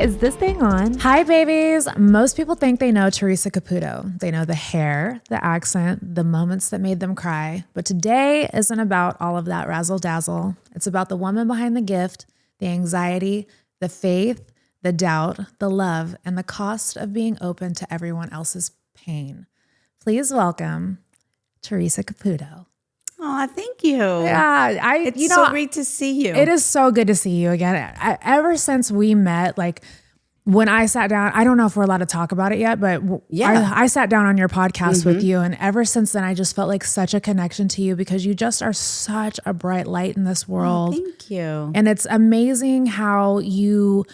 Is this thing on? Hi, babies. Most people think they know Theresa Caputo. They know the hair, the accent, the moments that made them cry. But today isn't about all of that razzle dazzle. It's about the woman behind the gift, the anxiety, the faith, the doubt, the love, and the cost of being open to everyone else's pain. Please welcome Theresa Caputo. Oh, thank you. Yeah, it's so great to see you. It is so good to see you again. Ever since we met, like when I sat down, I don't know if we're allowed to talk about it yet, but I sat down on your podcast with you, and ever since then, I just felt like such a connection to you because you just are such a bright light in this world. Oh, thank you. And it's amazing how you.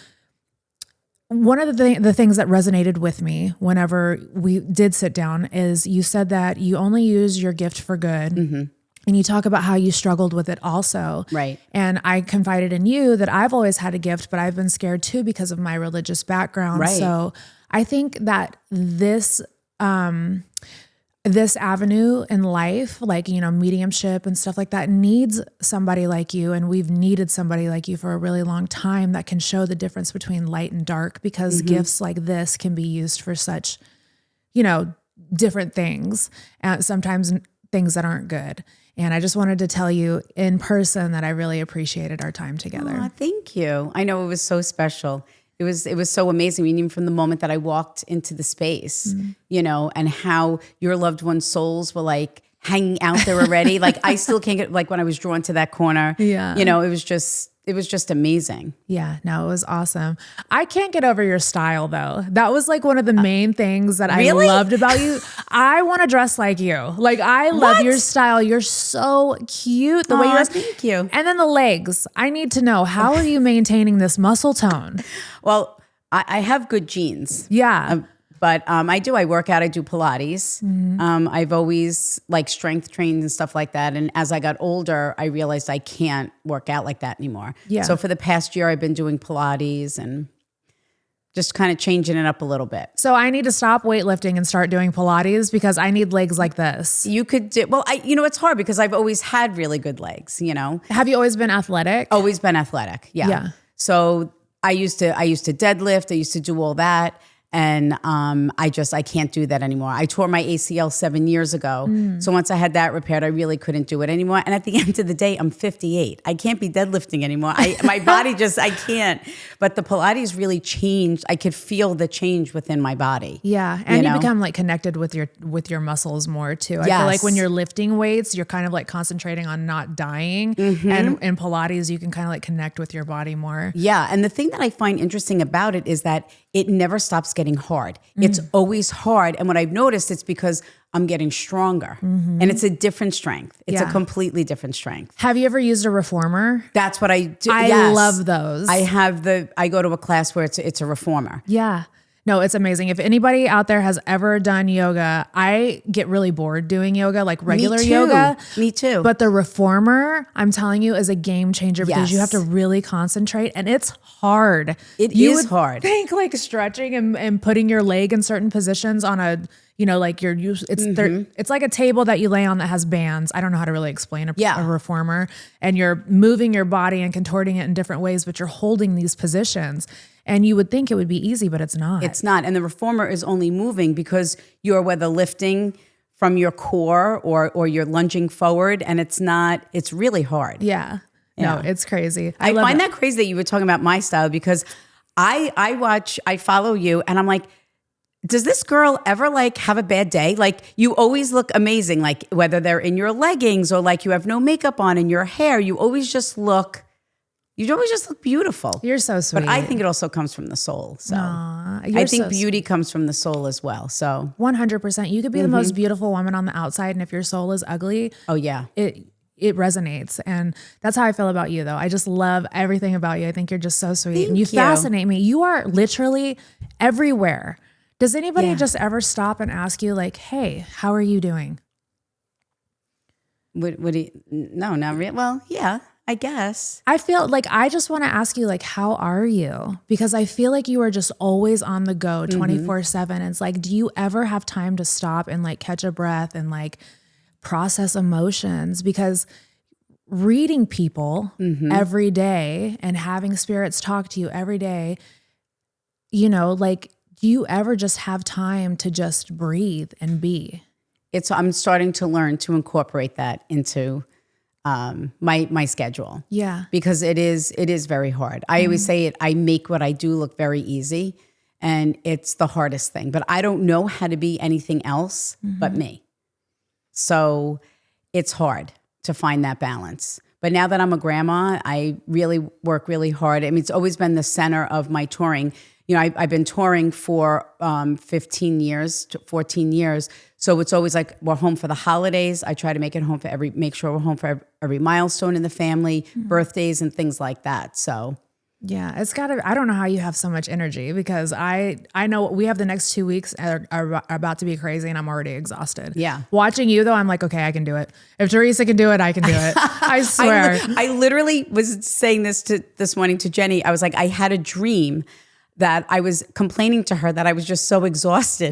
One of the things that resonated with me whenever we did sit down is you said that you only use your gift for good. Mm-hmm. And you talk about how you struggled with it also. Right. And I confided in you that I've always had a gift, but I've been scared too because of my religious background. Right. So I think that this avenue in life, like, you know, mediumship and stuff like that, needs somebody like you. And we've needed somebody like you for a really long time that can show the difference between light and dark, because gifts like this can be used for such, you know, different things, and sometimes things that aren't good. And I just wanted to tell you in person that I really appreciated our time together. Oh, thank you. I know it was so special. It was so amazing. I mean, even from the moment that I walked into the space, you know, and how your loved ones' souls were like hanging out there already. Like I still can't get, like when I was drawn to that corner, you know, it was just amazing. Yeah, no, it was awesome. I can't get over your style though. That was like one of the main things that I loved about you. I want to dress like you. Like I love your style. You're so cute. The way you dress. Thank you. And then the legs. I need to know, how are you maintaining this muscle tone? Well, I have good genes. Yeah. But I work out, I do Pilates. I've always like strength trained and stuff like that. And as I got older, I realized I can't work out like that anymore. Yeah. So for the past year, I've been doing Pilates and just kind of changing it up a little bit. So I need to stop weightlifting and start doing Pilates because I need legs like this. You could do, well, it's hard because I've always had really good legs, you know. Have you always been athletic? Always been athletic. Yeah. So I used to deadlift. I used to do all that. And I can't do that anymore. I tore my ACL 7 years ago. So once I had that repaired, I really couldn't do it anymore. And at the end of the day, I'm 58. I can't be deadlifting anymore. My body I can't. But the Pilates really changed. I could feel the change within my body. Yeah. And you become like connected with your muscles more too. I feel like when you're lifting weights, you're kind of like concentrating on not dying. And in Pilates, you can kind of like connect with your body more. Yeah. And the thing that I find interesting about it is that it never stops getting hard. It's always hard. And what I've noticed, it's because I'm getting stronger. And it's a different strength. It's a completely different strength. Have you ever used a reformer? That's what I do. I love those. I go to a class where it's a reformer. Yeah. No, it's amazing. If anybody out there has ever done yoga, I get really bored doing yoga, like regular yoga. Me too. But the reformer, I'm telling you, is a game changer because you have to really concentrate, and it's hard. It is hard. Think like stretching and putting your leg in certain positions on a, you know, like it's like a table that you lay on that has bands. I don't know how to really explain a reformer, and you're moving your body and contorting it in different ways, but you're holding these positions. And you would think it would be easy, but it's not. It's not. And the reformer is only moving because you're whether lifting from your core or you're lunging forward, and it's really hard. Yeah. No, it's crazy. I find that crazy that you were talking about my style because I follow you and I'm like, does this girl ever like have a bad day? Like you always look amazing, like whether they're in your leggings or like you have no makeup on and your hair, you always just look beautiful. You're so sweet. But I think it also comes from the soul. So I think beauty comes from the soul as well. So 100%. You could be the most beautiful woman on the outside, and if your soul is ugly, it resonates. And that's how I feel about you though. I just love everything about you. I think you're just so sweet. And you fascinate me. You are literally everywhere. Does anybody just ever stop and ask you like, hey, how are you doing? No, not really. Well, yeah. I guess. I feel like I just want to ask you, like, how are you? Because I feel like you are just always on the go 24/7. It's like, do you ever have time to stop and like catch a breath and like process emotions? Because reading people every day and having spirits talk to you every day, you know, like, do you ever just have time to just breathe and be? I'm starting to learn to incorporate that into my schedule. Yeah. Because it is very hard. I always say I make what I do look very easy, and it's the hardest thing. But I don't know how to be anything else but me. So it's hard to find that balance. But now that I'm a grandma, I really work really hard. I mean, it's always been the center of my touring. You know, I've been touring for 15 years, 14 years. So it's always like we're home for the holidays. I try to make sure we're home for every milestone in the family, birthdays and things like that. So yeah, I don't know how you have so much energy, because I know we have the next 2 weeks are about to be crazy and I'm already exhausted. Yeah. Watching you though, I'm like, okay, I can do it. If Theresa can do it, I can do it. I swear. I literally was saying this morning to Jenny. I was like, I had a dream that I was complaining to her that I was just so exhausted.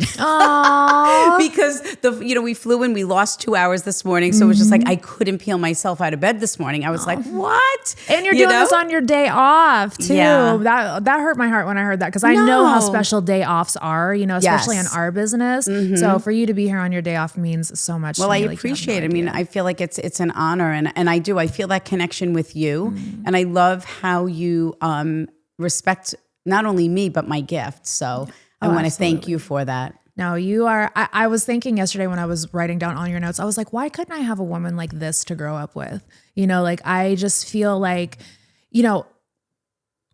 Because we flew in, we lost 2 hours this morning. So it was just like, I couldn't peel myself out of bed this morning. I was like, what? And you're doing this on your day off too. Yeah. That hurt my heart when I heard that, because I know how special day offs are, you know, especially in our business. So for you to be here on your day off means so much. Well, to me. I appreciate it. I mean, I feel like it's an honor, and I feel that connection with you. And I love how you respect not only me, but my gift. So I want to thank you for that. No, you are. I was thinking yesterday when I was writing down all your notes, I was like, why couldn't I have a woman like this to grow up with? You know, like, I just feel like, you know,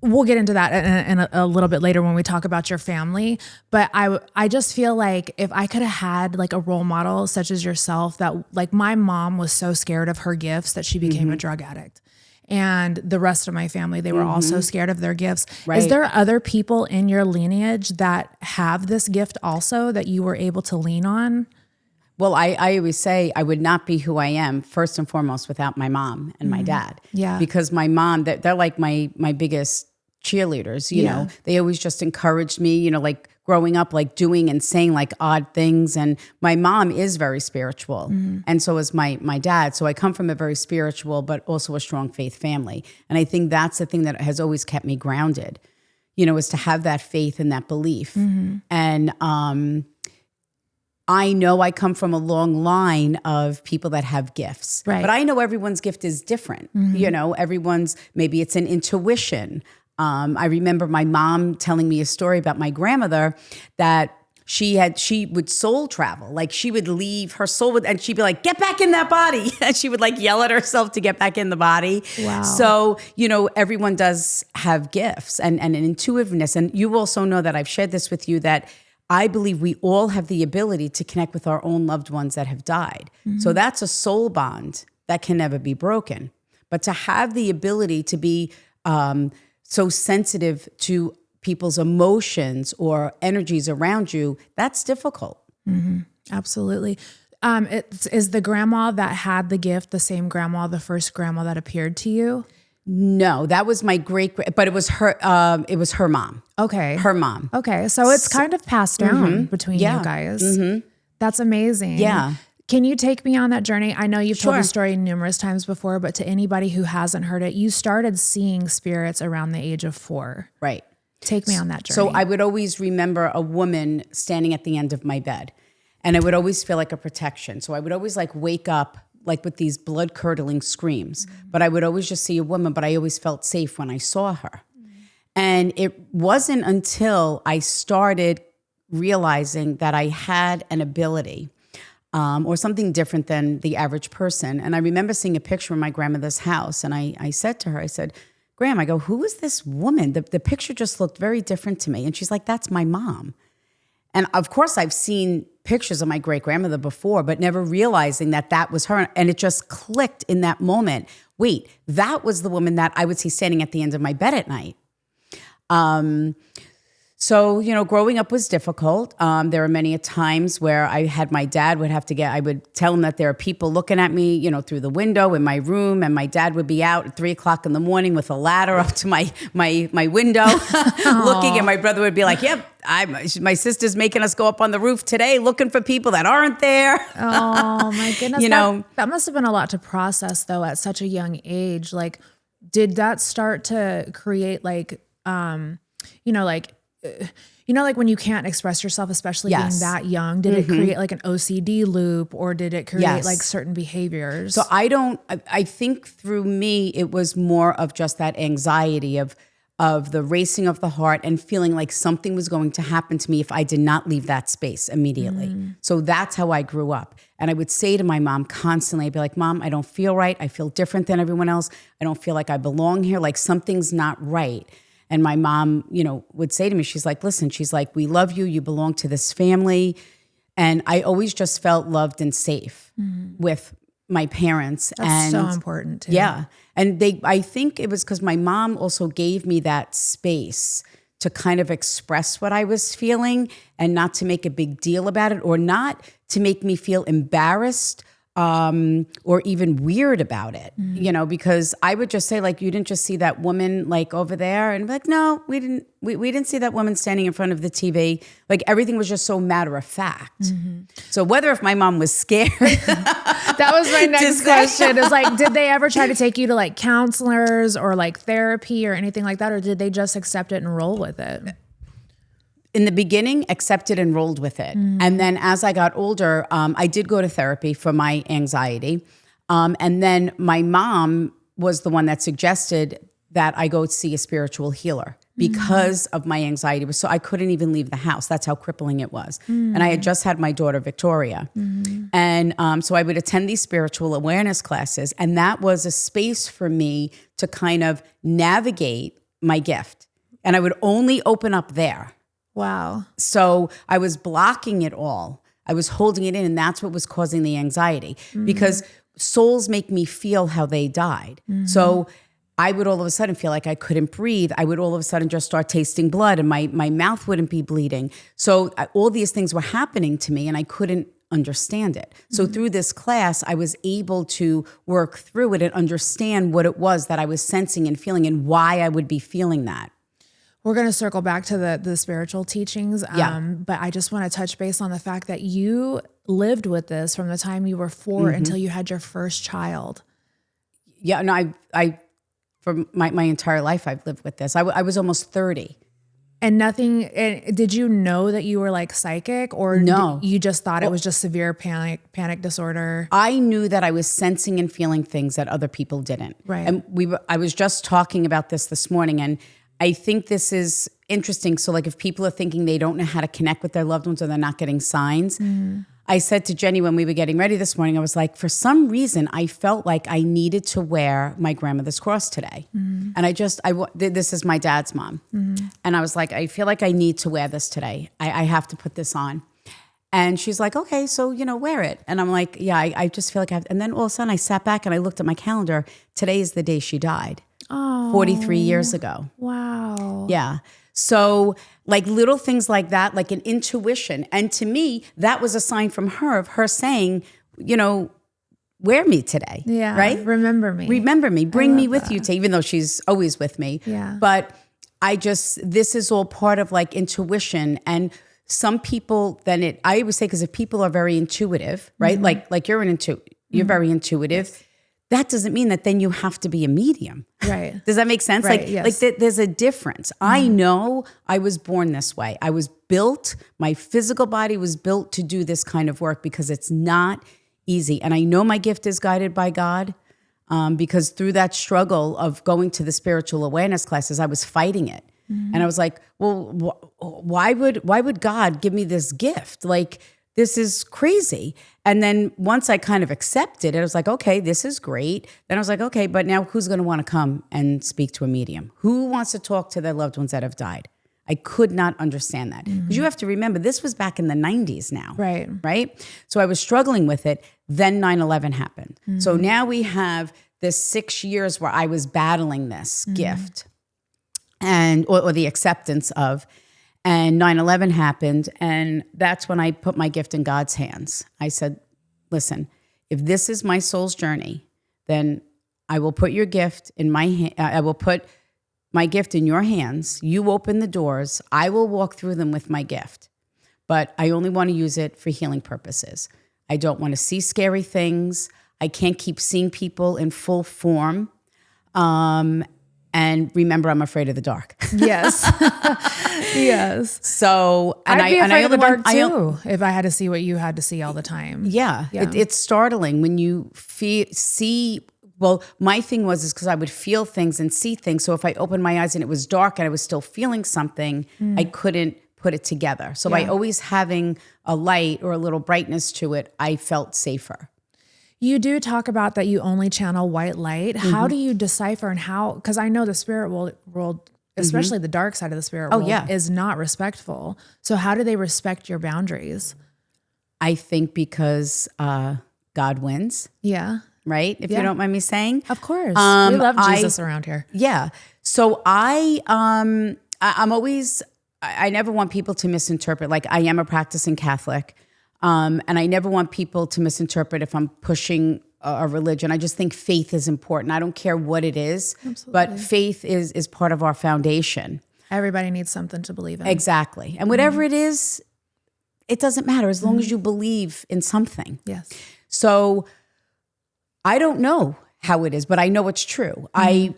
we'll get into that in a little bit later when we talk about your family. But I just feel like if I could have had like a role model such as yourself, that like, my mom was so scared of her gifts that she became a drug addict. And the rest of my family, they were also scared of their gifts. Right. Is there other people in your lineage that have this gift also that you were able to lean on? Well, I always say I would not be who I am, first and foremost, without my mom and my dad. Yeah. Because my mom, they're like my biggest cheerleaders, you know. They always just encouraged me, you know, like growing up, like doing and saying like odd things. And my mom is very spiritual. And so is my dad. So I come from a very spiritual, but also a strong faith family. And I think that's the thing that has always kept me grounded, you know, is to have that faith and that belief. And I know I come from a long line of people that have gifts, but I know everyone's gift is different. You know, maybe it's an intuition. I remember my mom telling me a story about my grandmother that she would soul travel. Like, she would leave her soul and she'd be like, get back in that body. And she would like yell at herself to get back in the body. Wow. So, you know, everyone does have gifts and an intuitiveness. And you also know that I've shared this with you, that I believe we all have the ability to connect with our own loved ones that have died. So that's a soul bond that can never be broken. But to have the ability to be so sensitive to people's emotions or energies around you, that's difficult. Absolutely. Is the grandma that had the gift the same grandma, the first grandma that appeared to you? No, that was my but it was her. It was her mom. Okay, her mom. Okay, so it's kind of passed down between you guys. That's amazing. Yeah. Can you take me on that journey? I know you've told the story numerous times before, but to anybody who hasn't heard it, you started seeing spirits around the age of 4. Right. Take me on that journey. So I would always remember a woman standing at the end of my bed, and it would always feel like a protection. So I would always like wake up like with these blood curdling screams, but I would always just see a woman, but I always felt safe when I saw her. And it wasn't until I started realizing that I had an ability or something different than the average person. And I remember seeing a picture in my grandmother's house. And I said to her, I said, Graham, I go, who is this woman? The picture just looked very different to me. And she's like, that's my mom. And of course, I've seen pictures of my great-grandmother before, but never realizing that that was her. And it just clicked in that moment. Wait, that was the woman that I would see standing at the end of my bed at night. So, you know, growing up was difficult. There were many times where I had my dad I would tell him that there are people looking at me, you know, through the window in my room, and my dad would be out at 3:00 in the morning with a ladder up to my window looking, and my brother would be like, yep, my sister's making us go up on the roof today looking for people that aren't there. Oh my goodness. That must have been a lot to process though at such a young age. Like, did that start to create like, like when you can't express yourself, especially being Yes. that young, did it create like an OCD loop, or did it create Yes. like certain behaviors? So I think through me, it was more of just that anxiety of the racing of the heart and feeling like something was going to happen to me if I did not leave that space immediately. So that's how I grew up. And I would say to my mom constantly, I'd be like, Mom, I don't feel right. I feel different than everyone else. I don't feel like I belong here. Like something's not right. And my mom, would say to me, she's like, listen, she's like, we love you. You belong to this family. And I always just felt loved and safe with my parents. That's so important too. Yeah. And I think it was because my mom also gave me that space to kind of express what I was feeling and not to make a big deal about it, or not to make me feel embarrassed or even weird about it, because I would just say, like, you didn't just see that woman like over there, and be like, no, we didn't see that woman standing in front of the TV. Like everything was just so matter of fact. So whether if my mom was scared, that was my next question. Is like, did they ever try to take you to like counselors or like therapy or anything like that, or did they just accept it and roll with it? In the beginning, accepted and rolled with it. And then as I got older, I did go to therapy for my anxiety. And then my mom was the one that suggested that I go see a spiritual healer because of my anxiety. So I couldn't even leave the house. That's how crippling it was. And I had just had my daughter, Victoria. And so I would attend these spiritual awareness classes. And that was a space for me to kind of navigate my gift. And I would only open up there. Wow. So I was blocking it all. I was holding it in, and that's what was causing the anxiety because souls make me feel how they died. So I would all of a sudden feel like I couldn't breathe. I would all of a sudden just start tasting blood, and my mouth wouldn't be bleeding. So all these things were happening to me, and I couldn't understand it. So through this class, I was able to work through it and understand what it was that I was sensing and feeling and why I would be feeling that. We're going to circle back to the spiritual teachings. But I just want to touch base on the fact that you lived with this from the time you were 4 until you had your first child. Yeah, no, I for my entire life, I've lived with this. I was almost 30. And nothing, did you know that you were like psychic, or no? You just thought it was just severe panic disorder? I knew that I was sensing and feeling things that other people didn't. Right. And I was just talking about this morning, and I think this is interesting. So like if people are thinking they don't know how to connect with their loved ones or they're not getting signs, I said to Jenny when we were getting ready this morning, I was like, for some reason, I felt like I needed to wear my grandmother's cross today. And this is my dad's mom. And I was like, I feel like I need to wear this today. I have to put this on. And she's like, okay, so, wear it. And I'm like, yeah, I just feel like I have. And then all of a sudden I sat back and I looked at my calendar. Today is the day she died. 43 years ago. Wow. Yeah. So like little things like that, like an intuition. And to me, that was a sign from her of her saying, wear me today. Yeah. Right? Remember me. Remember me. Bring me with you today, even though she's always with me. Yeah. But this is all part of like intuition. And some people I always say, because if people are very intuitive, right? Like you're you're very intuitive. Yes. That doesn't mean that then you have to be a medium. Right. Does that make sense? Right, yes. There's a difference. I know I was born this way. I was built, my physical body was built to do this kind of work because it's not easy. And I know my gift is guided by God because through that struggle of going to the spiritual awareness classes, I was fighting it. And I was like, well, why would God give me this gift? Like, this is crazy. And then once I kind of accepted it, I was like, okay, this is great. Then I was like, okay, but now who's going to want to come and speak to a medium? Who wants to talk to their loved ones that have died? I could not understand that. Because you have to remember, this was back in the 90s now. Right. Right? So I was struggling with it. Then 9/11 happened. So now we have this 6 years where I was battling this gift or the acceptance of. And 9/11 happened, and that's when I put my gift in God's hands. I said, listen, if this is my soul's journey, then I will put your gift in I will put my gift in your hands. You open the doors. I will walk through them with my gift. But I only want to use it for healing purposes. I don't want to see scary things. I can't keep seeing people in full form. And remember, I'm afraid of the dark. Yes. Yes. So, and I'd be afraid of the dark too, I if I had to see what you had to see all the time. Yeah. It's startling when you see. Well, my thing is because I would feel things and see things. So if I opened my eyes and it was dark and I was still feeling something, I couldn't put it together. So by always having a light or a little brightness to it, I felt safer. You do talk about that you only channel white light. How do you decipher and how, because I know the spirit world, especially the dark side of the spirit world, is not respectful. So how do they respect your boundaries? I think because God wins. Yeah. Right? If you don't mind me saying. Of course. We love Jesus around here. Yeah. So I'm always, I never want people to misinterpret. Like I am a practicing Catholic. And I never want people to misinterpret if I'm pushing a religion. I just think faith is important. I don't care what it is, but faith is part of our foundation. Everybody needs something to believe in. Exactly. And whatever it is, it doesn't matter as long as you believe in something. Yes. So I don't know how it is, but I know it's true. I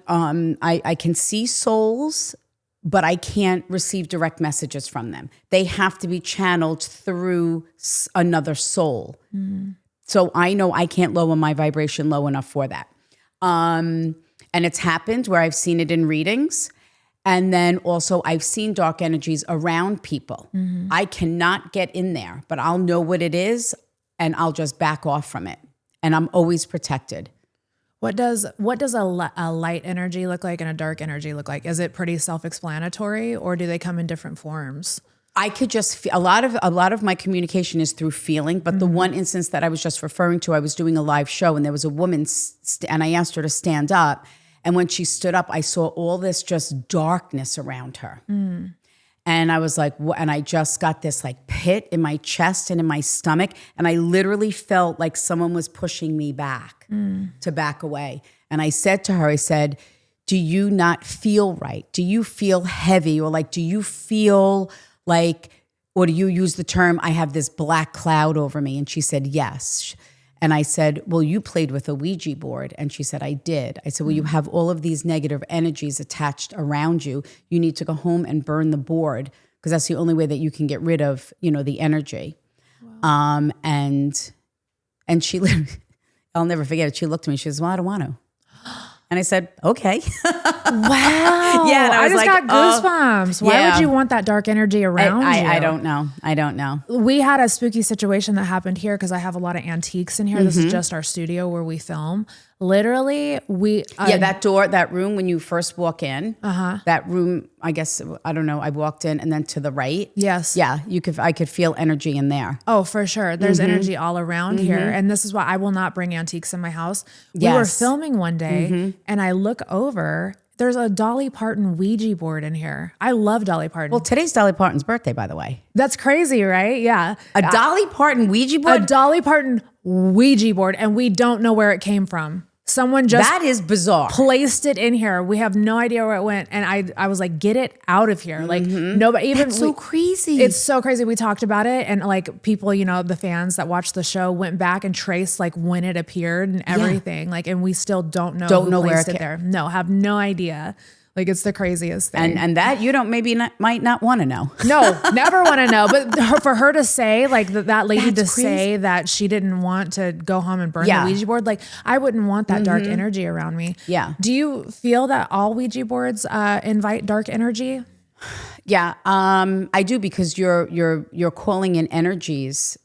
can see souls, but I can't receive direct messages from them. They have to be channeled through another soul. So I know I can't lower my vibration low enough for that. And it's happened where I've seen it in readings. And then also I've seen dark energies around people. I cannot get in there, but I'll know what it is and I'll just back off from it. And I'm always protected. What does a light energy look like and a dark energy look like? Is it pretty self-explanatory, or do they come in different forms? I could just feel, a lot of my communication is through feeling. But the one instance that I was just referring to, I was doing a live show and there was a woman and I asked her to stand up. And when she stood up, I saw all this just darkness around her. And I was like, and I just got this like pit in my chest and in my stomach. And I literally felt like someone was pushing me back to back away. And I said to her, I said, do you not feel right? Do you feel heavy? Or like, do you feel like, or do you use the term, I have this black cloud over me? And she said, yes. And I said, well, you played with a Ouija board. And she said, I did. I said, well, you have all of these negative energies attached around you. You need to go home and burn the board because that's the only way that you can get rid of, the energy. Wow. And she literally, I'll never forget it. She looked at me. She says, well, I don't want to. And I said, okay. Wow. Yeah. And I just like, got goosebumps. Why would you want that dark energy around you? I don't know. I don't know. We had a spooky situation that happened here because I have a lot of antiques in here. This is just our studio where we film. Literally, that room when you first walk in, that room, I guess, I don't know, I walked in and then to the right. Yes. Yeah, I could feel energy in there. Oh, for sure. There's energy all around here. And this is why I will not bring antiques in my house. We were filming one day and I look over, there's a Dolly Parton Ouija board in here. I love Dolly Parton. Well, today's Dolly Parton's birthday, by the way. That's crazy, right? Yeah. A Dolly Parton Ouija board? A Dolly Parton Ouija board, and we don't know where it came from. Someone just that is bizarre. Placed it in here. We have no idea where it went. And I was like, get it out of here. Like nobody even. That's so crazy. It's so crazy. We talked about it and like people, the fans that watched the show went back and traced like when it appeared and everything. Like, and we still don't know who placed it there. No, have no idea. Like it's the craziest thing. And that you don't might not want to know. No, never want to know. But for her to say like that lady to say that she didn't want to go home and burn the Ouija board, like I wouldn't want that dark energy around me. Yeah. Do you feel that all Ouija boards invite dark energy? Yeah, I do because you're calling in energies.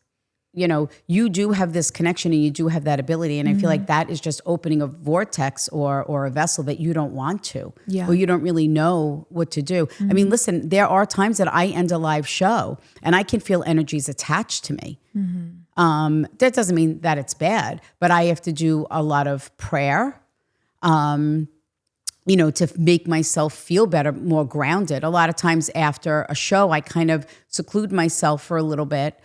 You do have this connection and you do have that ability. And I feel like that is just opening a vortex or a vessel that you don't want to, or you don't really know what to do. I mean, listen, there are times that I end a live show and I can feel energies attached to me. That doesn't mean that it's bad, but I have to do a lot of prayer, to make myself feel better, more grounded. A lot of times after a show, I kind of seclude myself for a little bit,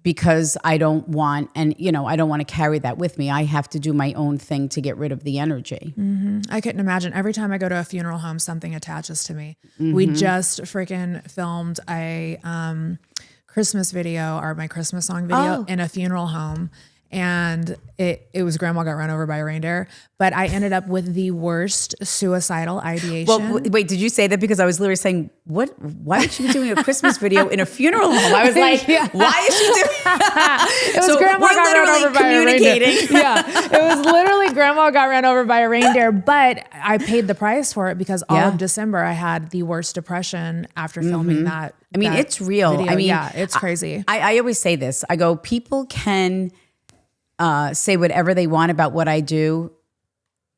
because I don't want, I don't want to carry that with me. I have to do my own thing to get rid of the energy. I couldn't imagine. Every time I go to a funeral home, something attaches to me. We just freaking filmed a Christmas video or my Christmas song video in a funeral home. and it was grandma got run over by a reindeer, but I ended up with the worst suicidal ideation. Well, wait, did you say that? Because I was literally saying, why would she be doing a Christmas video in a funeral home? I was like, why is she doing It was grandma got run over by a reindeer. Yeah, it was literally grandma got run over by a reindeer, but I paid the price for it because all of December I had the worst depression after filming that. I mean, it's real. Video. I mean, yeah, it's crazy. I always say this. I go, people can say whatever they want about what I do,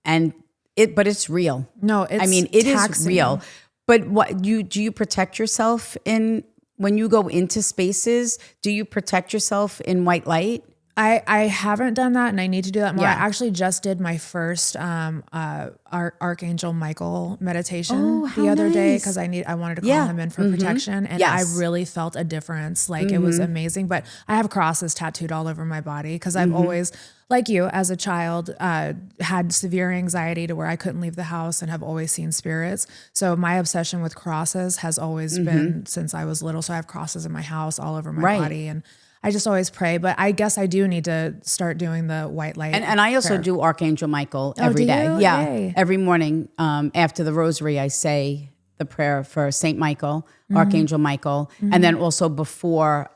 but it's real. No, it's I mean, it taxing. is real. But do you protect yourself when you go into spaces? Do you protect yourself in white light? I haven't done that, and I need to do that more. Yeah. I actually just did my first Archangel Michael meditation the other day because I wanted to call him in for protection, and I really felt a difference. Like it was amazing. But I have crosses tattooed all over my body because I've always, like you, as a child, had severe anxiety to where I couldn't leave the house and have always seen spirits. So my obsession with crosses has always been since I was little. So I have crosses in my house all over my body, and I just always pray, but I guess I do need to start doing the white light. And I also do Archangel Michael every day. You? Yeah. Yay. Every morning after the rosary, I say the prayer for Saint Michael, Archangel Michael, and then also before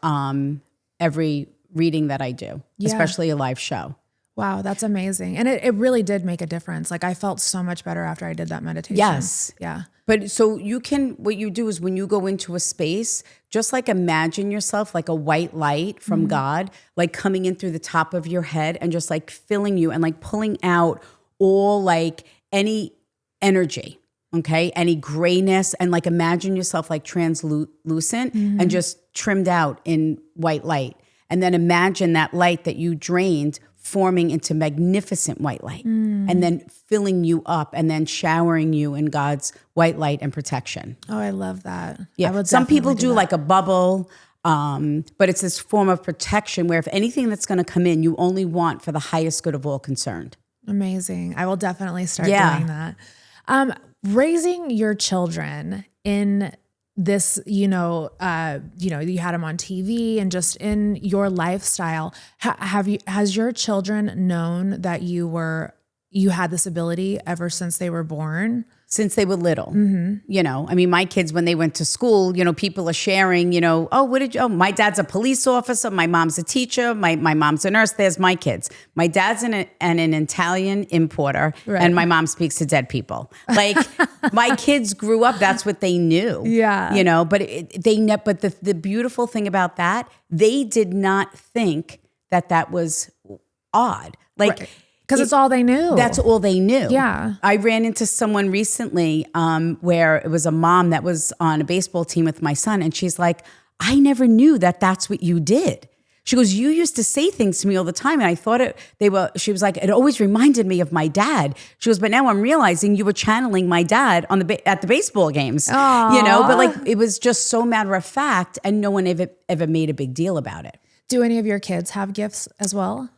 every reading that I do, especially a live show. Wow, that's amazing. And it really did make a difference. Like I felt so much better after I did that meditation. Yes. Yeah. But so what you do is when you go into a space, just like imagine yourself like a white light from God, like coming in through the top of your head and just like filling you and like pulling out all like any energy, okay? Any grayness, and like imagine yourself like translucent and just trimmed out in white light. And then imagine that light that you drained forming into magnificent white light and then filling you up and then showering you in God's white light and protection. Oh, I love that. Yeah. Some people do like a bubble, but it's this form of protection where if anything that's going to come in, you only want for the highest good of all concerned. Amazing. I will definitely start doing that. Raising your children in this, you had them on TV and just in your lifestyle. Has your children known that you had this ability ever since they were born? Since they were little, I mean, my kids, when they went to school, people are sharing, my dad's a police officer, my mom's a teacher, my mom's a nurse. There's my kids. My dad's an Italian importer, and my mom speaks to dead people. Like my kids grew up, that's what they knew. Yeah. But but the beautiful thing about that, they did not think that was odd. Like, because it's all they knew. That's all they knew. Yeah. I ran into someone recently where it was a mom that was on a baseball team with my son. And she's like, I never knew that that's what you did. She goes, you used to say things to me all the time. And I thought she was like, it always reminded me of my dad. She goes, but now I'm realizing you were channeling my dad at the baseball games. Aww. But like, it was just so matter of fact. And no one ever made a big deal about it. Do any of your kids have gifts as well?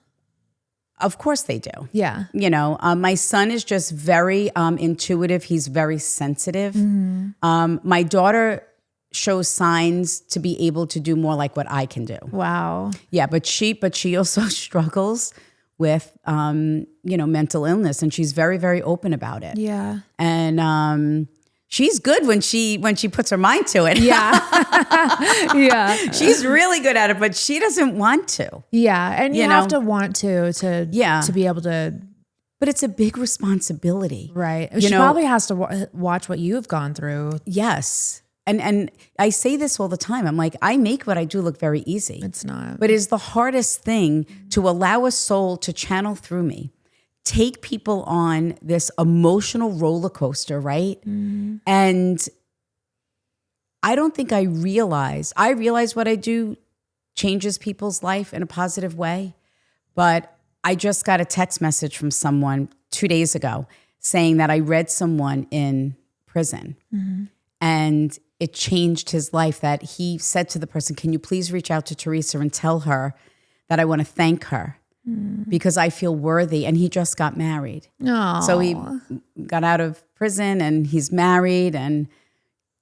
Of course they do. Yeah. My son is just very intuitive. He's very sensitive. My daughter shows signs to be able to do more like what I can do. Wow. Yeah, but she also struggles with mental illness, and she's very, very open about it. Yeah. And she's good when she puts her mind to it. Yeah. Yeah. She's really good at it, but she doesn't want to. Yeah. And you have to want to be able to. But it's a big responsibility. Right. She probably has to watch what you've gone through. Yes. And I say this all the time. I'm like, I make what I do look very easy. It's not. But it's the hardest thing to allow a soul to channel through me. Take people on this emotional roller coaster, right? And I don't think I realize what I do changes people's life in a positive way. But I just got a text message from someone 2 days ago saying that I read someone in prison and it changed his life, that he said to the person, can you please reach out to Theresa and tell her that I want to thank her because I feel worthy. And he just got married. Aww. So he got out of prison and he's married, and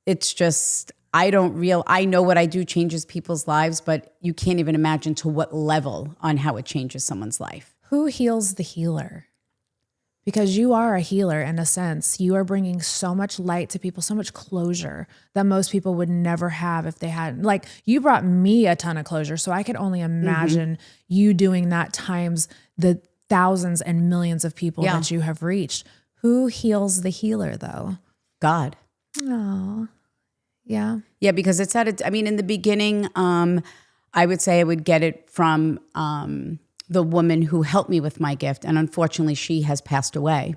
it's just, I know what I do changes people's lives, but you can't even imagine to what level on how it changes someone's life. Who heals the healer? Because you are a healer in a sense. You are bringing so much light to people, so much closure that most people would never have if they hadn't. Like, you brought me a ton of closure, so I could only imagine you doing that times the thousands and millions of people that you have reached. Who heals the healer, though? God. Oh, yeah. Yeah, because it's in the beginning, I would say I would get it from the woman who helped me with my gift. And unfortunately, she has passed away.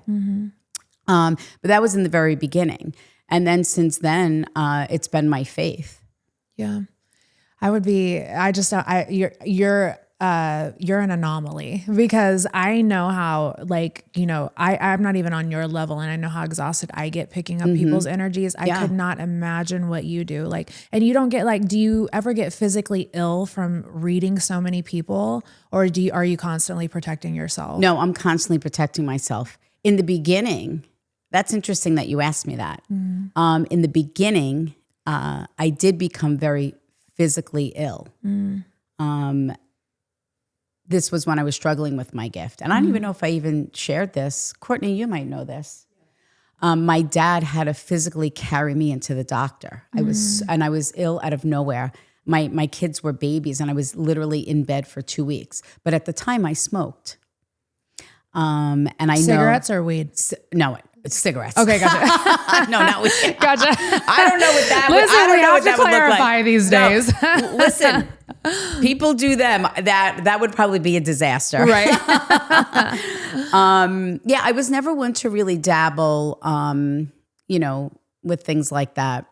But that was in the very beginning. And then since then, it's been my faith. Yeah. You're an anomaly, because I know how, like, you know, I'm not even on your level, and I know how exhausted I get picking up people's energies. I could not imagine what you do. Like, and you don't get, like, do you ever get physically ill from reading so many people, or are you constantly protecting yourself? No, I'm constantly protecting myself. In the beginning, that's interesting that you asked me that. In the beginning, I did become very physically ill. This was when I was struggling with my gift. And I don't even know if I even shared this. Courtney, you might know this. My dad had to physically carry me into the doctor. I was ill out of nowhere. My kids were babies, and I was literally in bed for 2 weeks. But at the time, I smoked. And I Cigarettes or weed? No, it's cigarettes. Okay, gotcha. No, not weed. Gotcha. I don't know what that would. Listen, I don't we know have what to that would look clarify like these days. No, listen, people do them. That would probably be a disaster, Right? Yeah, I was never one to really dabble, with things like that.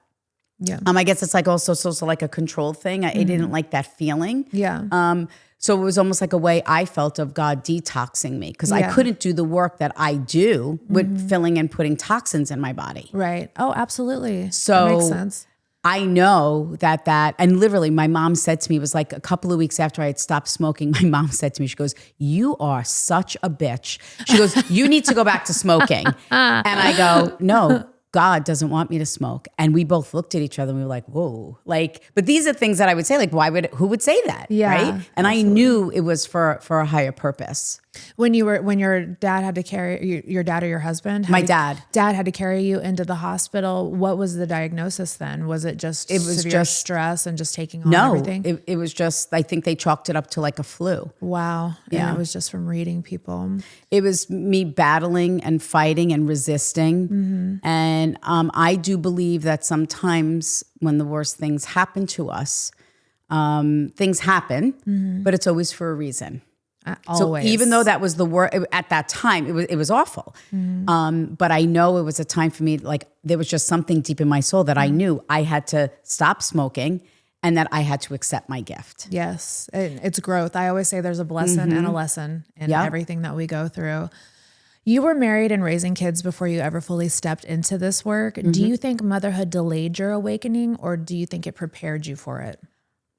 Yeah. I guess it's like also like a control thing. I didn't like that feeling. Yeah. So it was almost like a way I felt of God detoxing me, because I couldn't do the work that I do with filling and putting toxins in my body. Right. Oh, absolutely. So that makes sense. I know that, and literally my mom said to me, it was like a couple of weeks after I had stopped smoking, my mom said to me, she goes, "You are such a bitch." She goes, "You need to go back to smoking." And I go, "No, God doesn't want me to smoke." And we both looked at each other and we were like, whoa. Like, but these are things that I would say, like, who would say that? Yeah, right? And absolutely. I knew it was for a higher purpose. When your dad had to carry your dad or your husband? My dad. Dad had to carry you into the hospital. What was the diagnosis then? Was it just severe stress and just taking on everything? It was just, I think they chalked it up to like a flu. Wow. Yeah. And it was just from reading people. It was me battling and fighting and resisting. And I do believe that sometimes when the worst things happen to us, things happen, but it's always for a reason. Always. So even though that was the worst at that time, it was awful. But I know it was a time for me, like there was just something deep in my soul that I knew I had to stop smoking and that I had to accept my gift. Yes. It's growth. I always say there's a blessing and a lesson in everything that we go through. You were married and raising kids before you ever fully stepped into this work. Do you think motherhood delayed your awakening, or do you think it prepared you for it?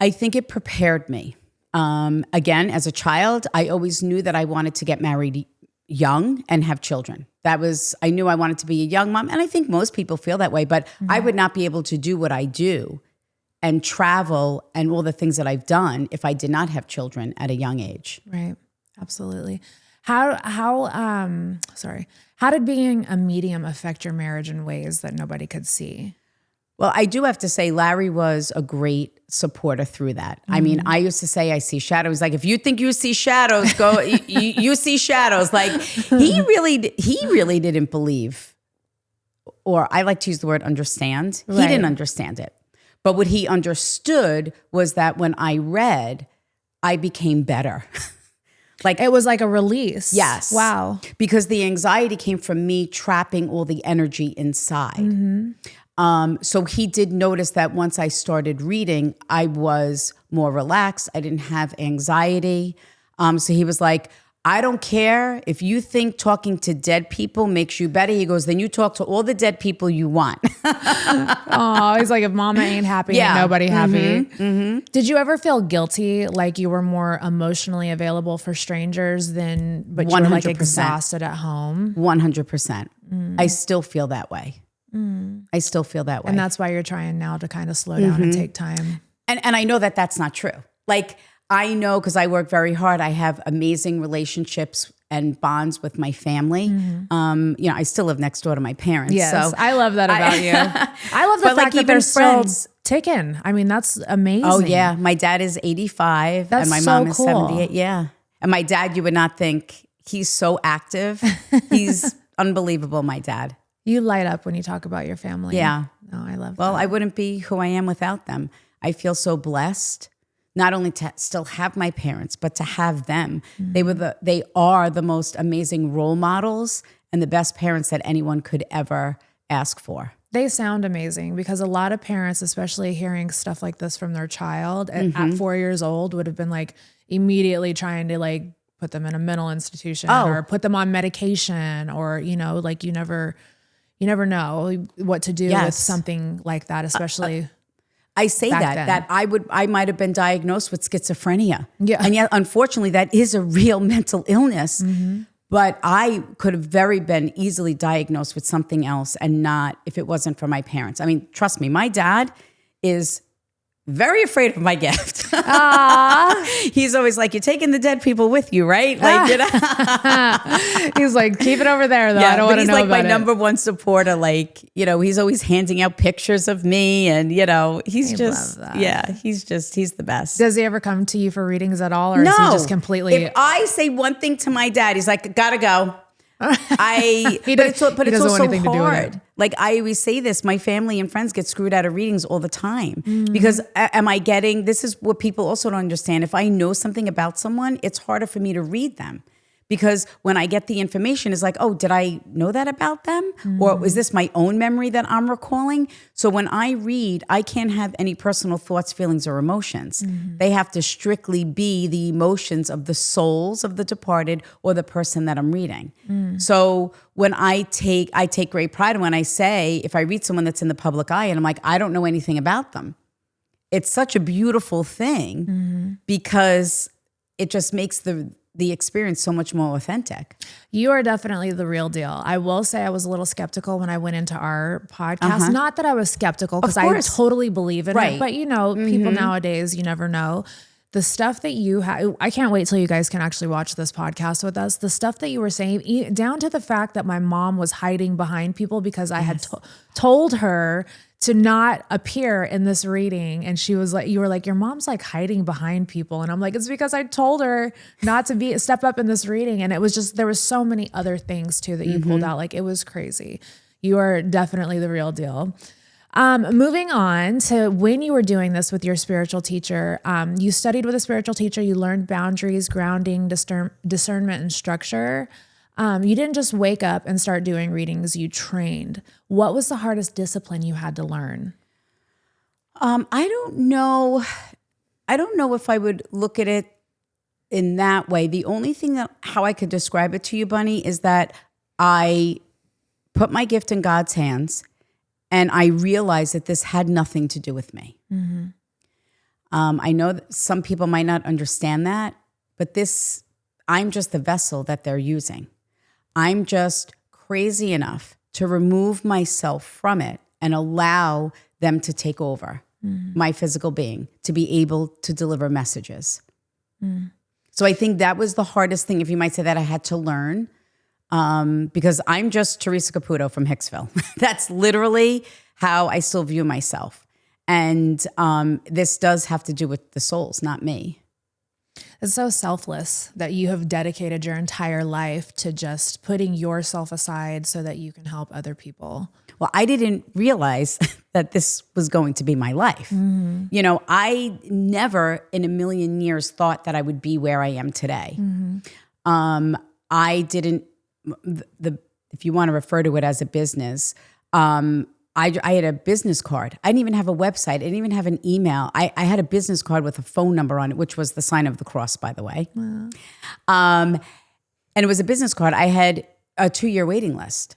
I think it prepared me. Again, as a child, I always knew that I wanted to get married young and have children. I knew I wanted to be a young mom. And I think most people feel that way, but I would not be able to do what I do and travel and all the things that I've done if I did not have children at a young age. Right. Absolutely. How did being a medium affect your marriage in ways that nobody could see? Well, I do have to say Larry was a great supporter through that. I mean, I used to say I see shadows. Like, if you think you see shadows, go, you see shadows. Like, he really didn't believe, or I like to use the word understand. He didn't understand it. But what he understood was that when I read, I became better. Like, it was like a release. Yes. Wow. Because the anxiety came from me trapping all the energy inside. So he did notice that once I started reading, I was more relaxed. I didn't have anxiety. So he was like, "I don't care if you think talking to dead people makes you better." He goes, "Then you talk to all the dead people you want." Oh, he's like, if mama ain't happy, ain't nobody happy. Did you ever feel guilty, like you were more emotionally available for strangers but you were like exhausted at home? 100%. I still feel that way. I still feel that way. And that's why you're trying now to kind of slow down and take time. And I know that that's not true. Like, I know because I work very hard. I have amazing relationships and bonds with my family. I still live next door to my parents. Yes, so I love that about you. I love the fact that they're friends. Taken. I mean, that's amazing. Oh yeah, my dad is 85 and my mom is 78. Yeah, and my dad, you would not think he's so active. He's unbelievable. My dad. You light up when you talk about your family. Yeah. No, I love. Well, that. I wouldn't be who I am without them. I feel so blessed. Not only to still have my parents, but to have them. They are the most amazing role models and the best parents that anyone could ever ask for. They sound amazing because a lot of parents, especially hearing stuff like this from their child at 4 years old, would have been like immediately trying to like put them in a mental institution or put them on medication, or, like you never know what to do with something like that, especially. I say then. that I might have been diagnosed with schizophrenia. Yeah. And yet, unfortunately, that is a real mental illness. But I could have been easily diagnosed with something else, and not if it wasn't for my parents. I mean, trust me, my dad is very afraid of my gift. He's always like, "You're taking the dead people with you, right?" Like, he's like, "Keep it over there, though. I don't want to know like about it." He's like my number one supporter. Like, he's always handing out pictures of me, and he's just, he's the best. Does he ever come to you for readings at all, or is he just completely? If I say one thing to my dad, he's like, "Gotta go." But it's also hard. Like, I always say this, my family and friends get screwed out of readings all the time because this is what people also don't understand. If I know something about someone, it's harder for me to read them. Because when I get the information, it's like, oh, did I know that about them? Or is this my own memory that I'm recalling? So when I read, I can't have any personal thoughts, feelings, or emotions. They have to strictly be the emotions of the souls of the departed or the person that I'm reading. So when I take great pride when I say, if I read someone that's in the public eye and I'm like, I don't know anything about them. It's such a beautiful thing because it just makes the experience so much more authentic. You are definitely the real deal. I will say I was a little skeptical when I went into our podcast. Not that I was skeptical, because I totally believe in it. But people nowadays, you never know. The stuff that you have, I can't wait till you guys can actually watch this podcast with us. The stuff that you were saying, down to the fact that my mom was hiding behind people because I had told her to not appear in this reading. And she was like, you were like, your mom's like hiding behind people. And I'm like, it's because I told her not to step up in this reading. And it was just, there was so many other things too that you pulled out. Like, it was crazy. You are definitely the real deal. Moving on to when you were doing this with your spiritual teacher, you studied with a spiritual teacher, you learned boundaries, grounding, discernment, and structure. You didn't just wake up and start doing readings, you trained. What was the hardest discipline you had to learn? I don't know if I would look at it in that way. The only thing how I could describe it to you, Bunnie, is that I put my gift in God's hands and I realized that this had nothing to do with me. I know that some people might not understand that, but I'm just the vessel that they're using. I'm just crazy enough to remove myself from it and allow them to take over my physical being, to be able to deliver messages. So I think that was the hardest thing, if you might say, that I had to learn, because I'm just Theresa Caputo from Hicksville. That's literally how I still view myself. And this does have to do with the souls, not me. It's so selfless that you have dedicated your entire life to just putting yourself aside so that you can help other people. Well, I didn't realize that this was going to be my life. I never in a million years thought that I would be where I am today. I didn't, if you want to refer to it as a business, I had a business card. I didn't even have a website. I didn't even have an email. I had a business card with a phone number on it, which was the sign of the cross, by the way. Wow. And it was a business card. I had a 2-year waiting list.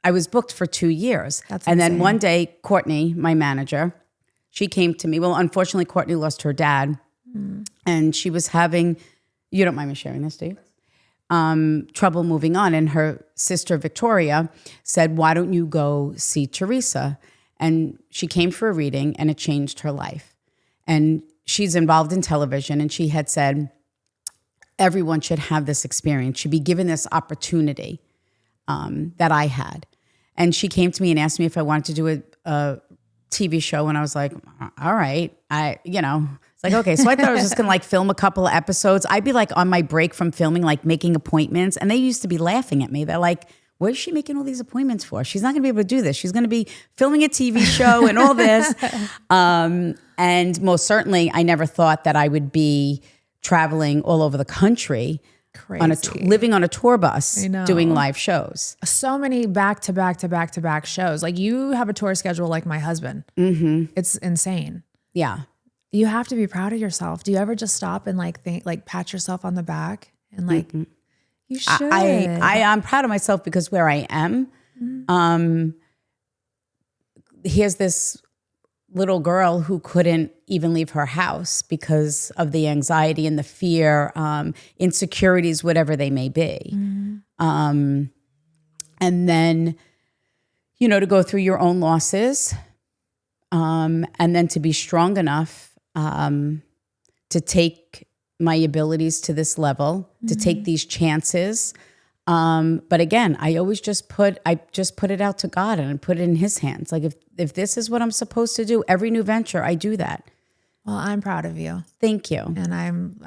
I was booked for 2 years. That's and insane. Then one day, Courtney, my manager, she came to me. Well, unfortunately, Courtney lost her dad. And she was having, you don't mind me sharing this, do you? trouble moving on. And her sister, Victoria, said, why don't you go see Theresa? And she came for a reading and it changed her life. And she's involved in television, and she had said, everyone should have this experience, should be given this opportunity that I had. And she came to me and asked me if I wanted to do a TV show. And I was like, all right. It's like, okay. So I thought I was just going to like film a couple of episodes. I'd be like on my break from filming, like making appointments. And they used to be laughing at me. They're like, what is she making all these appointments for? She's not going to be able to do this. She's going to be filming a TV show and all this. And most certainly, I never thought that I would be traveling all over the country. Crazy. Living on a tour bus, doing live shows. So many back to back shows. Like you have a tour schedule like my husband. Mm-hmm. It's insane. Yeah. You have to be proud of yourself. Do you ever just stop and like think, like pat yourself on the back and like, you should. I'm proud of myself because where I am, here's this little girl who couldn't even leave her house because of the anxiety and the fear, insecurities, whatever they may be. And then, to go through your own losses, and then to be strong enough to take my abilities to this level, to take these chances. But again, I always just put it out to God and I put it in His hands. Like if this is what I'm supposed to do, every new venture, I do that. Well, I'm proud of you. Thank you. And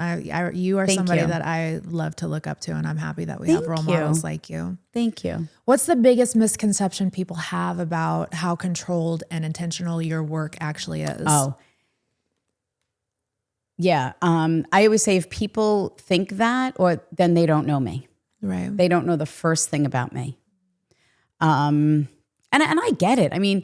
you are somebody that I love to look up to, and I'm happy that we have role models like you. Thank you. What's the biggest misconception people have about how controlled and intentional your work actually is? Oh, yeah. I always say if people think that, then they don't know me. Right. They don't know the first thing about me. And I get it. I mean,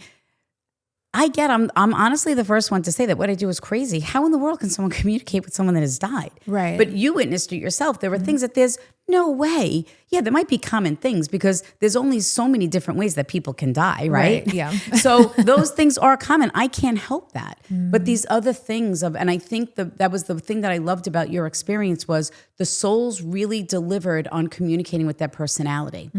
I'm honestly the first one to say that what I do is crazy. How in the world can someone communicate with someone that has died? Right. But you witnessed it yourself. There were things that there's no way. Yeah, there might be common things because there's only so many different ways that people can die, right? Yeah. So those things are common. I can't help that. But these other things and I think that was the thing that I loved about your experience was the souls really delivered on communicating with their personality,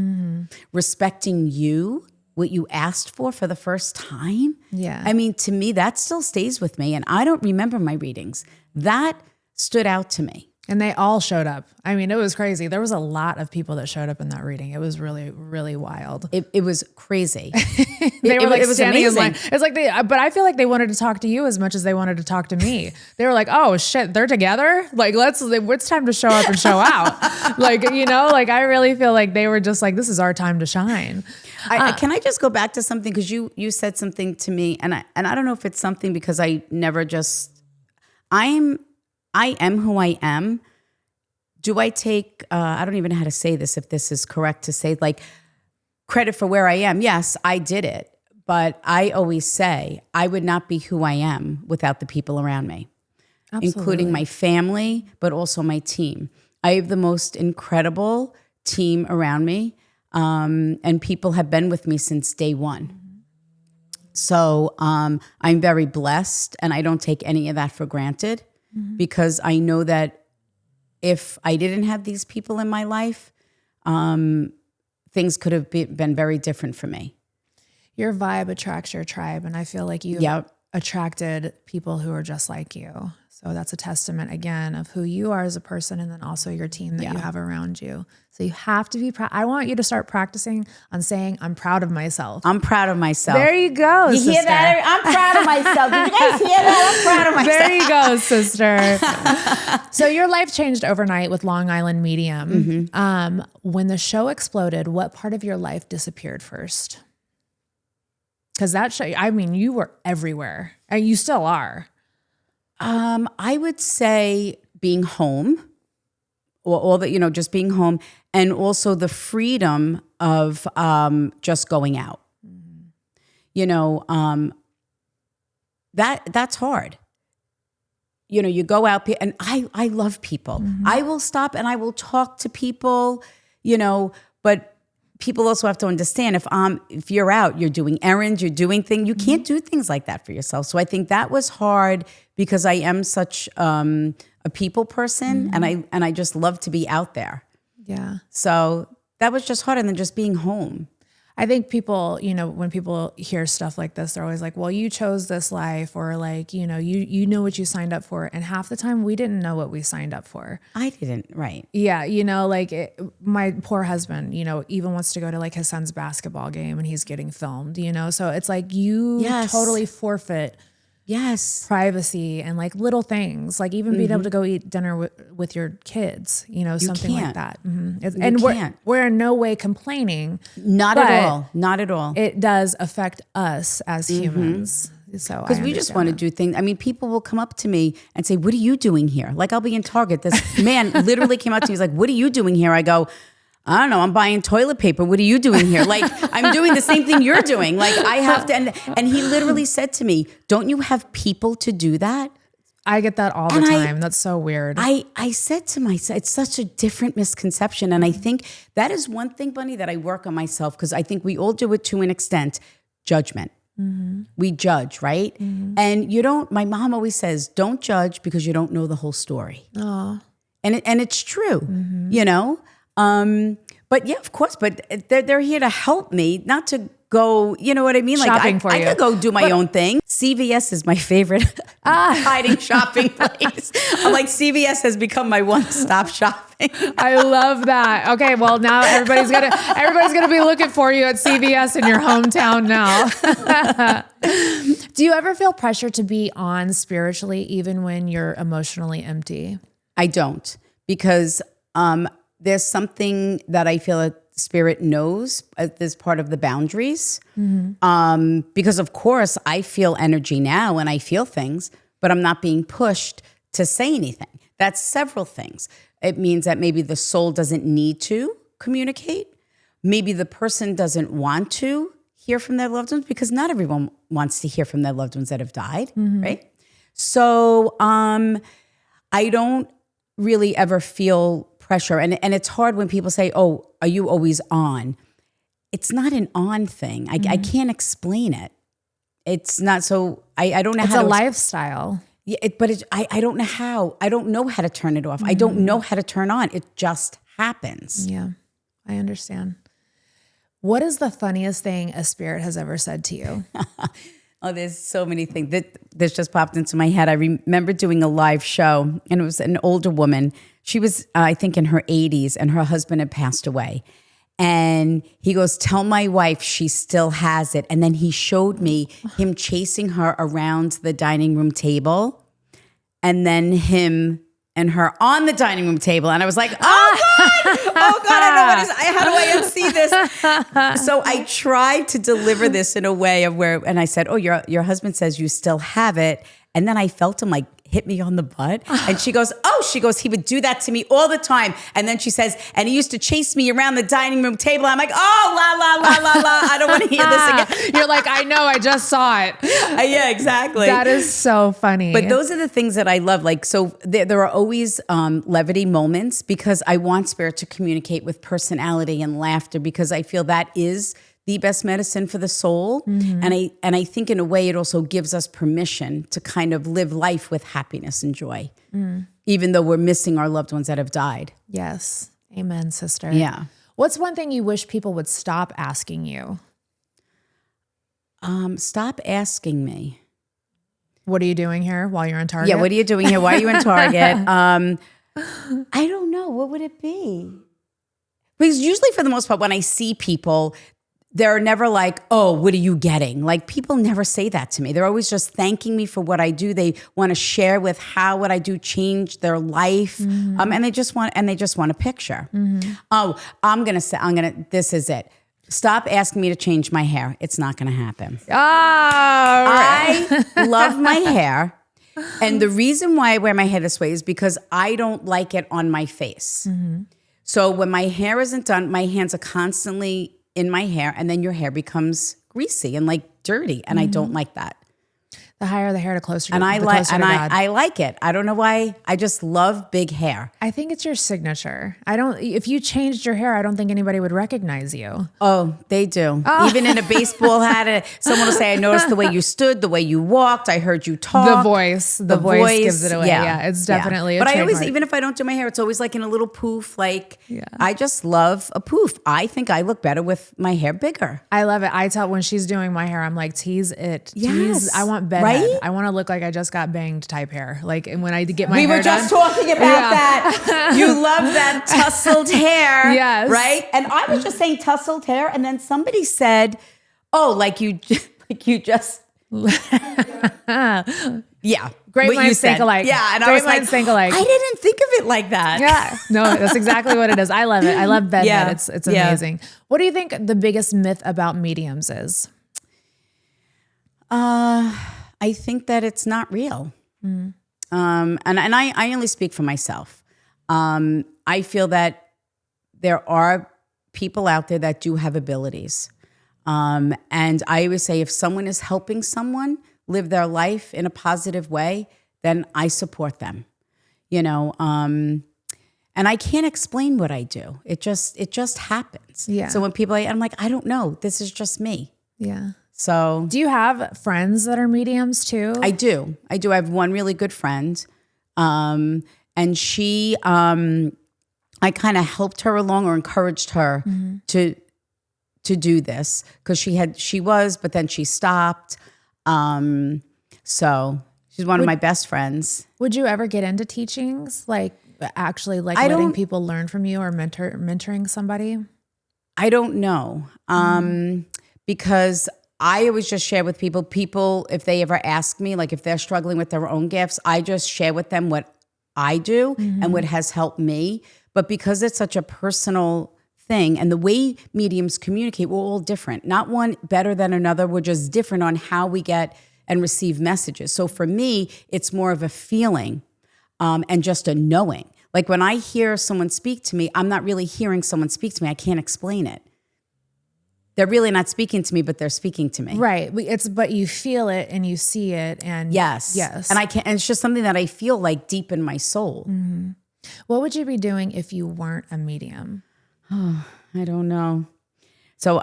respecting you, what you asked for the first time. Yeah. I mean, to me, that still stays with me. And I don't remember my readings. That stood out to me. And they all showed up. I mean, it was crazy. There was a lot of people that showed up in that reading. It was really, really wild. It was crazy. It was amazing. It's like but I feel like they wanted to talk to you as much as they wanted to talk to me. They were like, oh shit, they're together? Like, it's time to show up and show out. I really feel like they were just like, this is our time to shine. Can I just go back to something? Because you said something to me, and I don't know if it's something because I never just, I am who I am. Do I take, I don't even know how to say this, if this is correct to say, like, credit for where I am? Yes, I did it. But I always say I would not be who I am without the people around me, including my family, but also my team. I have the most incredible team around me, and people have been with me since day one. So I'm very blessed, and I don't take any of that for granted. Because I know that if I didn't have these people in my life, things could have been very different for me. Your vibe attracts your tribe, and I feel like you attracted people who are just like you. So that's a testament, again, of who you are as a person, and then also your team that you have around you. So you have to be proud. I want you to start practicing on saying, I'm proud of myself. I'm proud of myself. There you go, You sister. hear that? I'm proud of myself. Did you guys hear that? I'm proud of myself. There you go, sister. So your life changed overnight with Long Island Medium. When the show exploded, what part of your life disappeared first? Because that show, I mean, you were everywhere, and you still are. I would say being home, or all that, just being home, and also the freedom of just going out. That's hard. You go out, and I love people. I will stop and I will talk to people, but people also have to understand if you're out, you're doing errands, you're doing things, you can't do things like that for yourself. So I think that was hard because I am such a people person, and I just love to be out there. Yeah. So that was just harder than just being home. I think people, when people hear stuff like this, they're always like, well, you chose this life, or like, you know what you signed up for. And half the time we didn't know what we signed up for. I didn't, right. Yeah. My poor husband, even wants to go to like his son's basketball game and he's getting filmed, so it's like you totally forfeit privacy and like little things, like even being able to go eat dinner with your kids, something like that. And we're in no way complaining. Not at all. Not at all. It does affect us as humans. So because we just want to do things. I mean, people will come up to me and say, "What are you doing here?" Like I'll be in Target. This man literally came up to me. He's like, "What are you doing here?" I go, I don't know, I'm buying toilet paper. What are you doing here? Like, I'm doing the same thing you're doing. Like, I have to. And he literally said to me, don't you have people to do that? I get that all the time. That's so weird. I said to myself, it's such a different misconception. And I think that is one thing, Bunnie, that I work on myself, because I think we all do it to an extent, judgment. We judge, right? And my mom always says, don't judge because you don't know the whole story. Oh. And it's true, but yeah, of course, but they're here to help me, not to go, you know what I mean? Shopping like I could go do my own thing. CVS is my favorite hiding shopping place. I'm like, CVS has become my one-stop shopping. I love that. Okay, well now everybody's gonna be looking for you at CVS in your hometown now. Do you ever feel pressure to be on spiritually, even when you're emotionally empty? I don't, because there's something that I feel that spirit knows as part of the boundaries. Because of course I feel energy now and I feel things, but I'm not being pushed to say anything. That's several things. It means that maybe the soul doesn't need to communicate. Maybe the person doesn't want to hear from their loved ones, because not everyone wants to hear from their loved ones that have died, right? So I don't really ever feel pressure. And it's hard when people say, oh, are you always on? It's not an on thing. I can't explain it. It's not, so I don't know how to. It's a lifestyle. Yeah, but I don't know how. I don't know how to turn it off. I don't know how to turn on. It just happens. Yeah, I understand. What is the funniest thing a spirit has ever said to you? Oh, there's so many things. This just popped into my head. I remember doing a live show, and it was an older woman. She was, I think, in her 80s, and her husband had passed away. And he goes, tell my wife she still has it. And then he showed me him chasing her around the dining room table, and then him and her on the dining room table. And I was like, oh God, how do I unsee this? So I tried to deliver this in a way of and I said, oh, your husband says you still have it. And then I felt him like hit me on the butt. And she goes, he would do that to me all the time. And then she says, and he used to chase me around the dining room table. I'm like, oh, la. I don't want to hear this again. You're like, I know, I just saw it. Yeah, exactly. That is so funny. But those are the things that I love. Like, so there are always levity moments, because I want spirit to communicate with personality and laughter, because I feel that is the best medicine for the soul. And I think in a way it also gives us permission to kind of live life with happiness and joy, even though we're missing our loved ones that have died. Yes. Amen, sister. Yeah. What's one thing you wish people would stop asking you? Stop asking me. What are you doing here while you're in Target? Yeah, what are you doing here? Why are you in Target? I don't know. What would it be? Because usually for the most part, when I see people, they're never like, oh, what are you getting? Like, people never say that to me. They're always just thanking me for what I do. They want to share with how what I do changed their life. And they just want a picture. Oh, this is it. Stop asking me to change my hair. It's not going to happen. Oh, right. I love my hair. And the reason why I wear my hair this way is because I don't like it on my face. So when my hair isn't done, my hands are constantly in my hair, and then your hair becomes greasy and like dirty. And I don't like that. The higher the hair, the closer. And to, I the like, closer and to God. I like it. I don't know why. I just love big hair. I think it's your signature. If you changed your hair, I don't think anybody would recognize you. Oh, they do. Even in a baseball hat, someone will say, I noticed the way you stood, the way you walked. I heard you talk. The voice gives it away. Yeah, it's definitely a But trademark. I always, even if I don't do my hair, it's always like in a little poof. Like, I just love a poof. I think I look better with my hair bigger. I love it. I tell when she's doing my hair, I'm like, tease it. Yes. I want bedhead. Right? I want to look like I just got banged type hair. Like, and when I get my We hair were just done, talking about that. You love that tousled hair. Yes. Right? And I was just saying tousled hair. And then somebody said, oh, like you just. Yeah. Great what minds think alike. Yeah. And Great I was minds like, think alike. I didn't think of it like that. Yeah. No, that's exactly what it is. I love it. I love bedhead. Yeah. It's amazing. What do you think the biggest myth about mediums is? I think that it's not real. And I only speak for myself. I feel that there are people out there that do have abilities. And I always say, if someone is helping someone live their life in a positive way, then I support them, and I can't explain what I do. It just happens. Yeah. So when I'm like, I don't know, this is just me. Yeah. So Do you have friends that are mediums too? I do. I have one really good friend. And she, I kind of helped her along or encouraged her to do this because she was, but then she stopped. So she's one of my best friends. Would you ever get into teachings? Like actually like letting people learn from you or mentoring somebody? I don't know. Because I always just share with people, if they ever ask me, like if they're struggling with their own gifts, I just share with them what I do and what has helped me. But because it's such a personal thing and the way mediums communicate, we're all different. Not one better than another. We're just different on how we get and receive messages. So for me, it's more of a feeling and just a knowing. Like when I hear someone speak to me, I'm not really hearing someone speak to me. I can't explain it. They're really not speaking to me, but they're speaking to me. Right. But you feel it and you see it and yes. And and it's just something that I feel like deep in my soul. Mm-hmm. What would you be doing if you weren't a medium? Oh, I don't know. So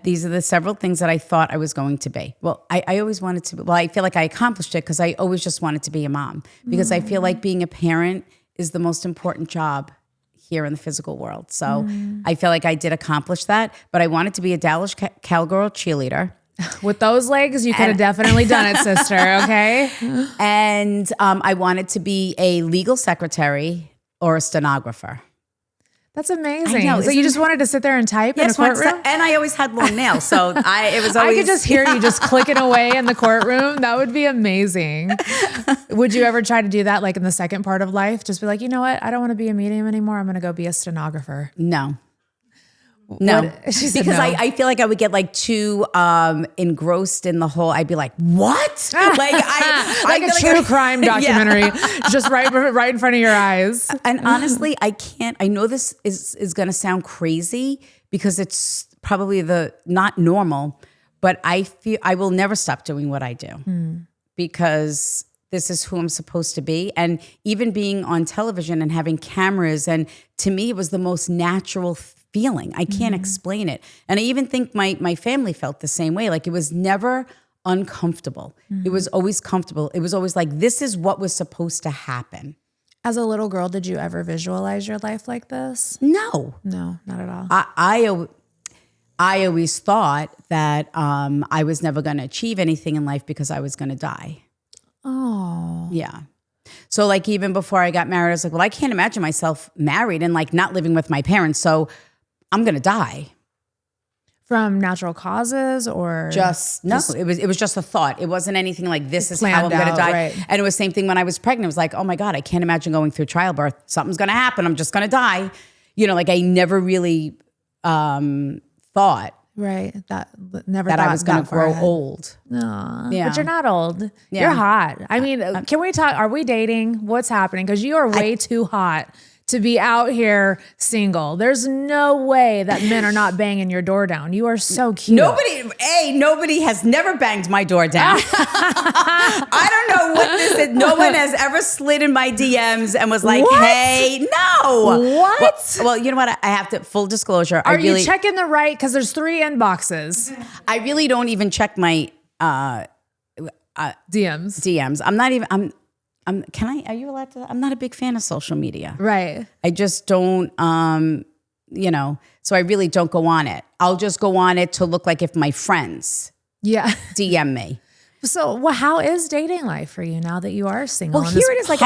these are the several things that I thought I was going to be. Well, I always wanted to be, I feel like I accomplished it because I always just wanted to be a mom because I feel like being a parent is the most important job here in the physical world. So I feel like I did accomplish that, but I wanted to be a Dallas Cowgirl cheerleader. With those legs, you could have definitely done it, sister, okay? And I wanted to be a legal secretary or a stenographer. That's amazing. I know, so you just wanted to sit there and type in a courtroom? And I always had long nails, so it was always... I could just hear you just clicking away in the courtroom. That would be amazing. Would you ever try to do that like in the second part of life? Just be like, you know what? I don't want to be a medium anymore. I'm going to go be a stenographer. No. She said because no. I feel like I would get like too engrossed in the whole. I'd be like, "What?" like a true crime documentary, just right in front of your eyes. And honestly, I can't. I know this is going to sound crazy because it's probably not normal, but I feel I will never stop doing what I do because this is who I'm supposed to be. And even being on television and having cameras, and to me, it was the most natural feeling. I can't explain it. And I even think my family felt the same way. Like it was never uncomfortable. It was always comfortable. It was always like, this is what was supposed to happen. As a little girl, did you ever visualize your life like this? No. No, not at all. I always thought that I was never going to achieve anything in life because I was going to die. Oh. Yeah. So like even before I got married, I was like, well, I can't imagine myself married and like not living with my parents. So I'm going to die. From natural causes or? It was just a thought. It wasn't anything like this is how I'm going to die. Right. And it was the same thing when I was pregnant. It was like, oh my God, I can't imagine going through childbirth. Something's going to happen. I'm just going to die. Like I never really thought. Right. That I was going to grow old. No, yeah. But you're not old. Yeah. You're hot. I mean, can we talk? Are we dating? What's happening? Because you are way too hot to be out here single. There's no way that men are not banging your door down. You are so cute. Nobody has never banged my door down. I don't know what this is. No one has ever slid in my DMs and was like, hey, no. What? Well, you know what? I have to, full disclosure. Are you checking the right? Because there's 3 inboxes. I really don't even check my DMs. I'm not even, are you allowed to? I'm not a big fan of social media. Right. I just don't, so I really don't go on it. I'll just go on it to look like if my friends DM me. So, how is dating life for you now that you are single? Well, here it is. Like,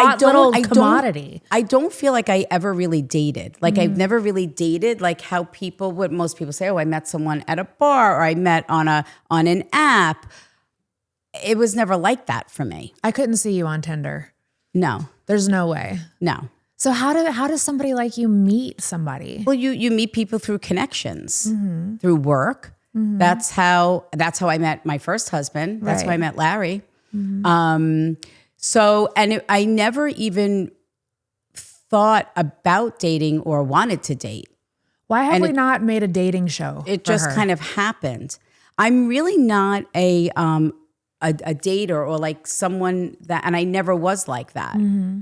commodity. I don't feel like I ever really dated. Like, I've never really dated. Like how most people say, oh, I met someone at a bar or I met on an app. It was never like that for me. I couldn't see you on Tinder. No. There's no way. No. So how does somebody like you meet somebody? Well, you meet people through connections, through work. Mm-hmm. That's how I met my first husband. That's how I met Larry. Mm-hmm. I never even thought about dating or wanted to date. Why have we not made a dating show? It just kind of happened. I'm really not a dater or like someone that, and I never was like that. Mm-hmm.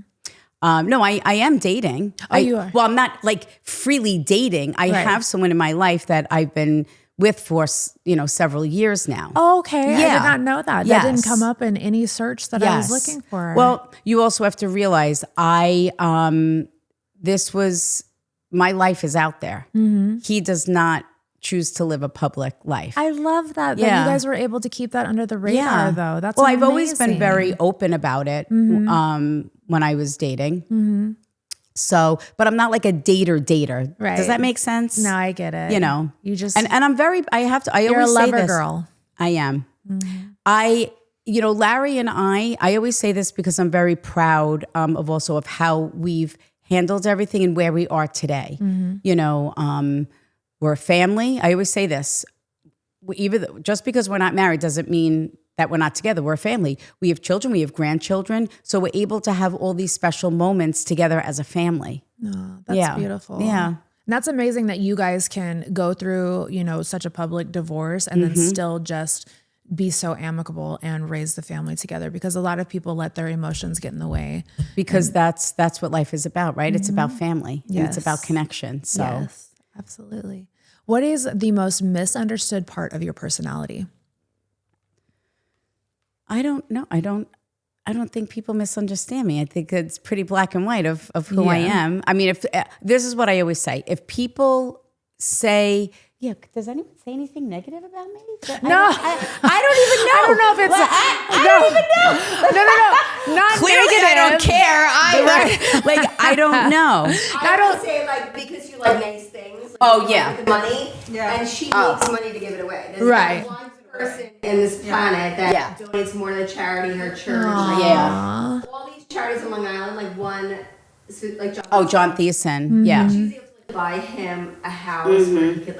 No, I am dating. Oh, you are? Well, I'm not like freely dating. I have someone in my life that I've been with for, several years now. Oh, okay. Yeah. I did not know that. Yes. That didn't come up in any search that I was looking for. Well, you also have to realize my life is out there. Mm-hmm. He does not choose to live a public life. I love that you guys were able to keep that under the radar, though. That's I've always been very open about it when I was dating. Mm-hmm. So, but I'm not like a dater. Right. Does that make sense? No, I get it. You just and I'm very. I you're always a lover say this. girl. I am. Mm-hmm. Larry and I always say this because I'm very proud of how we've handled everything and where we are today. Mm-hmm. We're a family. I always say this. Just because we're not married doesn't mean that we're not together. We're a family. We have children. We have grandchildren. So we're able to have all these special moments together as a family. Oh, that's beautiful. Yeah. And that's amazing that you guys can go through, such a public divorce and then still just be so amicable and raise the family together, because a lot of people let their emotions get in the way. Because that's what life is about, right? Mm-hmm. It's about family. Yes. And it's about connection. So yes, absolutely. What is the most misunderstood part of your personality? I don't know. I don't think people misunderstand me. I think it's pretty black and white of who I am. I mean, if this is what I always say. If people say, does anyone say anything negative about me? No. I don't even know. I don't know if it's... I don't even know. No. Not clearly negative. I don't care either. Like, I don't know. I don't say, like, because you like nice things. Like the money. Yeah. And she makes money to give it away. There's right. one person in this planet that donates more to the charity in her church. All these charities on Long Island, like one, like John Thiessen. Mm-hmm. Yeah. She's able to buy him a house where he could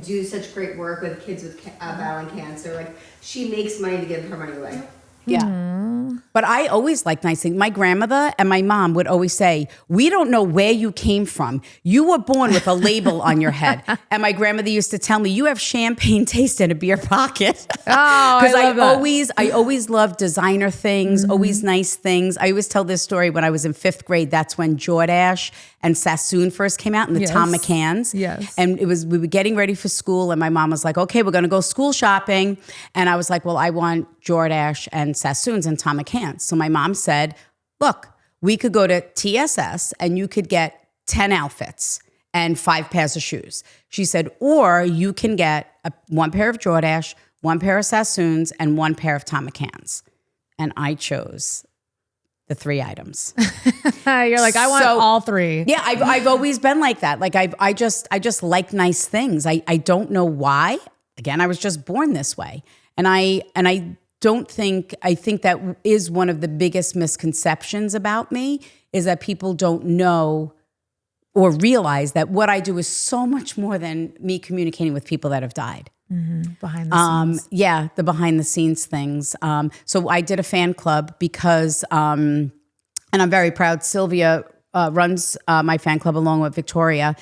do such great work with kids with battling cancer. Like, she makes money to give her money away. Yeah. Mm-hmm. But I always like nice things. My grandmother and my mom would always say, we don't know where you came from. You were born with a label on your head. And my grandmother used to tell me, you have champagne taste in a beer pocket. Oh, because I always loved designer things, always nice things. I always tell this story when I was in 5th grade. That's when Jordache and Sassoon first came out, and the Tom McCanns. Yes. And we were getting ready for school, and my mom was like, okay, we're going to go school shopping. And I was like, well, I want Jordache and Sassoons and Tom McCanns. So my mom said, look, we could go to TSS and you could get 10 outfits and 5 pairs of shoes. She said, or you can get 1 pair of Jordache, 1 pair of Sassoons, and 1 pair of Tom McCanns. And I chose the 3 items. You're like, I want all 3. Yeah, I've always been like that. Like I just like nice things. I don't know why. Again, I was just born this way. And I think that is one of the biggest misconceptions about me, is that people don't know or realize that what I do is so much more than me communicating with people that have died. Mm-hmm. Behind the scenes. Yeah, the behind the scenes things. So I did a fan club because, and I'm very proud, Sylvia runs my fan club along with Victoria.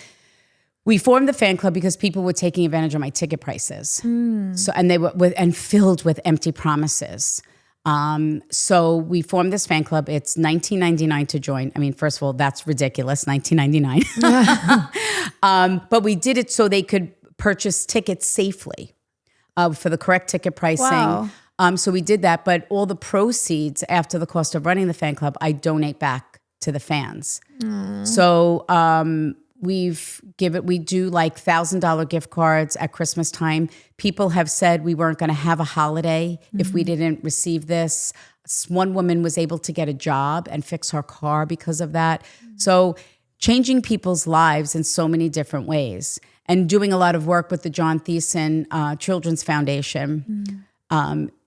We formed the fan club because people were taking advantage of my ticket prices. So, and they were filled with empty promises. So we formed this fan club. It's $19.99 to join. I mean, first of all, that's ridiculous, $19.99. But we did it so they could purchase tickets safely for the correct ticket pricing. Wow. So we did that. But all the proceeds after the cost of running the fan club, I donate back to the fans. So we do like $1,000 gift cards at Christmas time. People have said we weren't going to have a holiday if we didn't receive this. One woman was able to get a job and fix her car because of that. So changing people's lives in so many different ways, and doing a lot of work with the John Thiessen Children's Foundation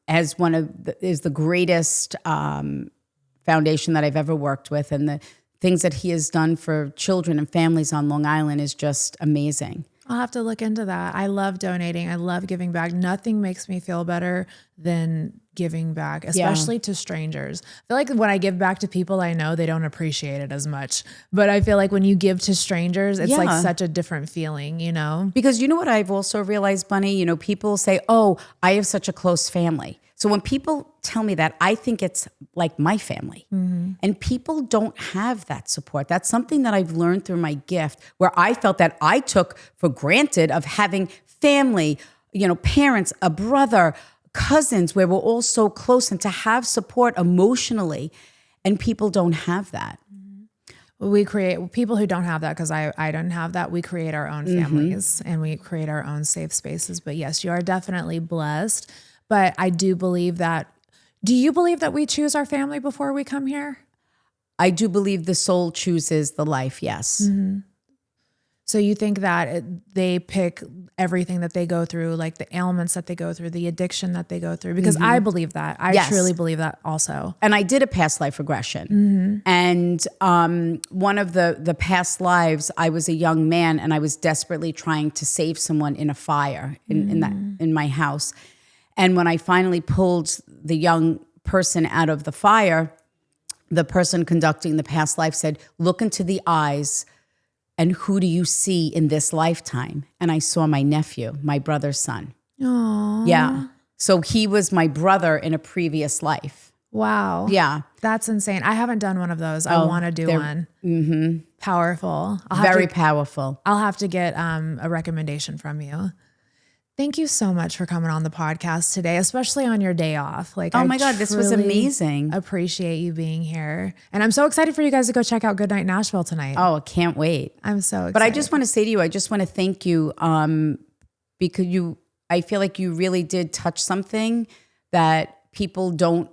is the greatest foundation that I've ever worked with, and the things that he has done for children and families on Long Island is just amazing. I'll have to look into that. I love donating. I love giving back. Nothing makes me feel better than giving back, especially to strangers. I feel like when I give back to people I know, they don't appreciate it as much. But I feel like when you give to strangers, it's like such a different feeling, you know? Because you know what I've also realized, Bunnie? You know, people say, oh, I have such a close family. So when people tell me that, I think it's like my family. And people don't have that support. That's something that I've learned through my gift, where I felt that I took for granted of having family, you know, parents, a brother, cousins, where we're all so close, and to have support emotionally, and people don't have that. We create people who don't have that, because I don't have that. We create our own families and we create our own safe spaces. But yes, you are definitely blessed. But I do believe that. Do you believe that we choose our family before we come here? I do believe the soul chooses the life, yes. So you think that they pick everything that they go through, like the ailments that they go through, the addiction that they go through? Because I believe that. I truly believe that also. And I did a past life regression. And one of the past lives, I was a young man and I was desperately trying to save someone in a fire in my house. And when I finally pulled the young person out of the fire, the person conducting the past life said, look into the eyes, and who do you see in this lifetime? And I saw my nephew, my brother's son. Aww. Yeah. So he was my brother in a previous life. Wow. Yeah. That's insane. I haven't done one of those. I want to do one. Powerful. Very powerful. I'll have to get a recommendation from you. Thank you so much for coming on the podcast today, especially on your day off. Like, oh my God, this was amazing. Appreciate you being here. And I'm so excited for you guys to go check out Goodnight Nashville tonight. Oh, I can't wait. I'm so excited. But I just want to say to you, I just want to thank you because I feel like you really did touch something that people don't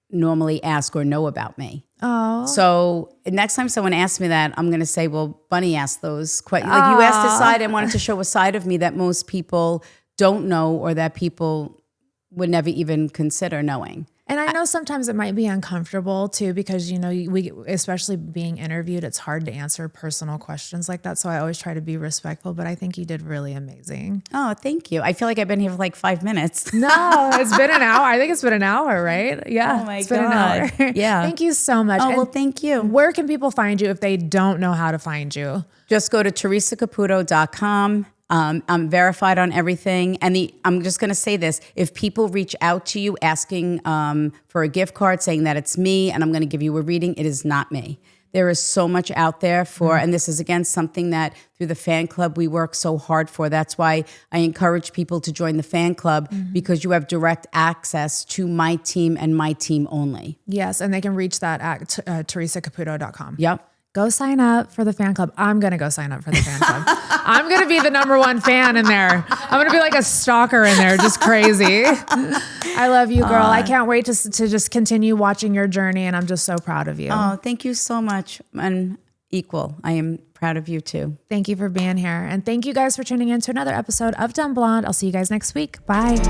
normally ask or know about me. Oh. So next time someone asks me that, I'm going to say, well, Bunnie asked those questions. Like, you asked a side and wanted to show a side of me that most people don't know, or that people would never even consider knowing. And I know sometimes it might be uncomfortable too, because, you know, we, especially being interviewed, it's hard to answer personal questions like that. So I always try to be respectful, but I think you did really amazing. Oh, thank you. I feel like I've been here for like 5 minutes. No, it's been an hour. I think it's been an hour, right? Yeah. Oh my it's God. been an hour. Yeah. Thank you so much. Oh, well, thank you. Where can people find you if they don't know how to find you? Just go to theresacaputo.com. I'm verified on everything. And I'm just going to say this. If people reach out to you asking for a gift card, saying that it's me and I'm going to give you a reading, it is not me. There is so much out there and this is, again, something that through the fan club we work so hard for. That's why I encourage people to join the fan club, because you have direct access to my team and my team only. Yes, and they can reach that at theresacaputo.com. Yep. Go sign up for the fan club. I'm going to go sign up for the fan club. I'm going to be the #1 fan in there. I'm going to be like a stalker in there, just crazy. I love you, girl. I can't wait to just continue watching your journey, and I'm just so proud of you. Oh, thank you so much. And equal. I am proud of you too. Thank you for being here. And thank you guys for tuning in to another episode of Dumb Blonde. I'll see you guys next week. Bye.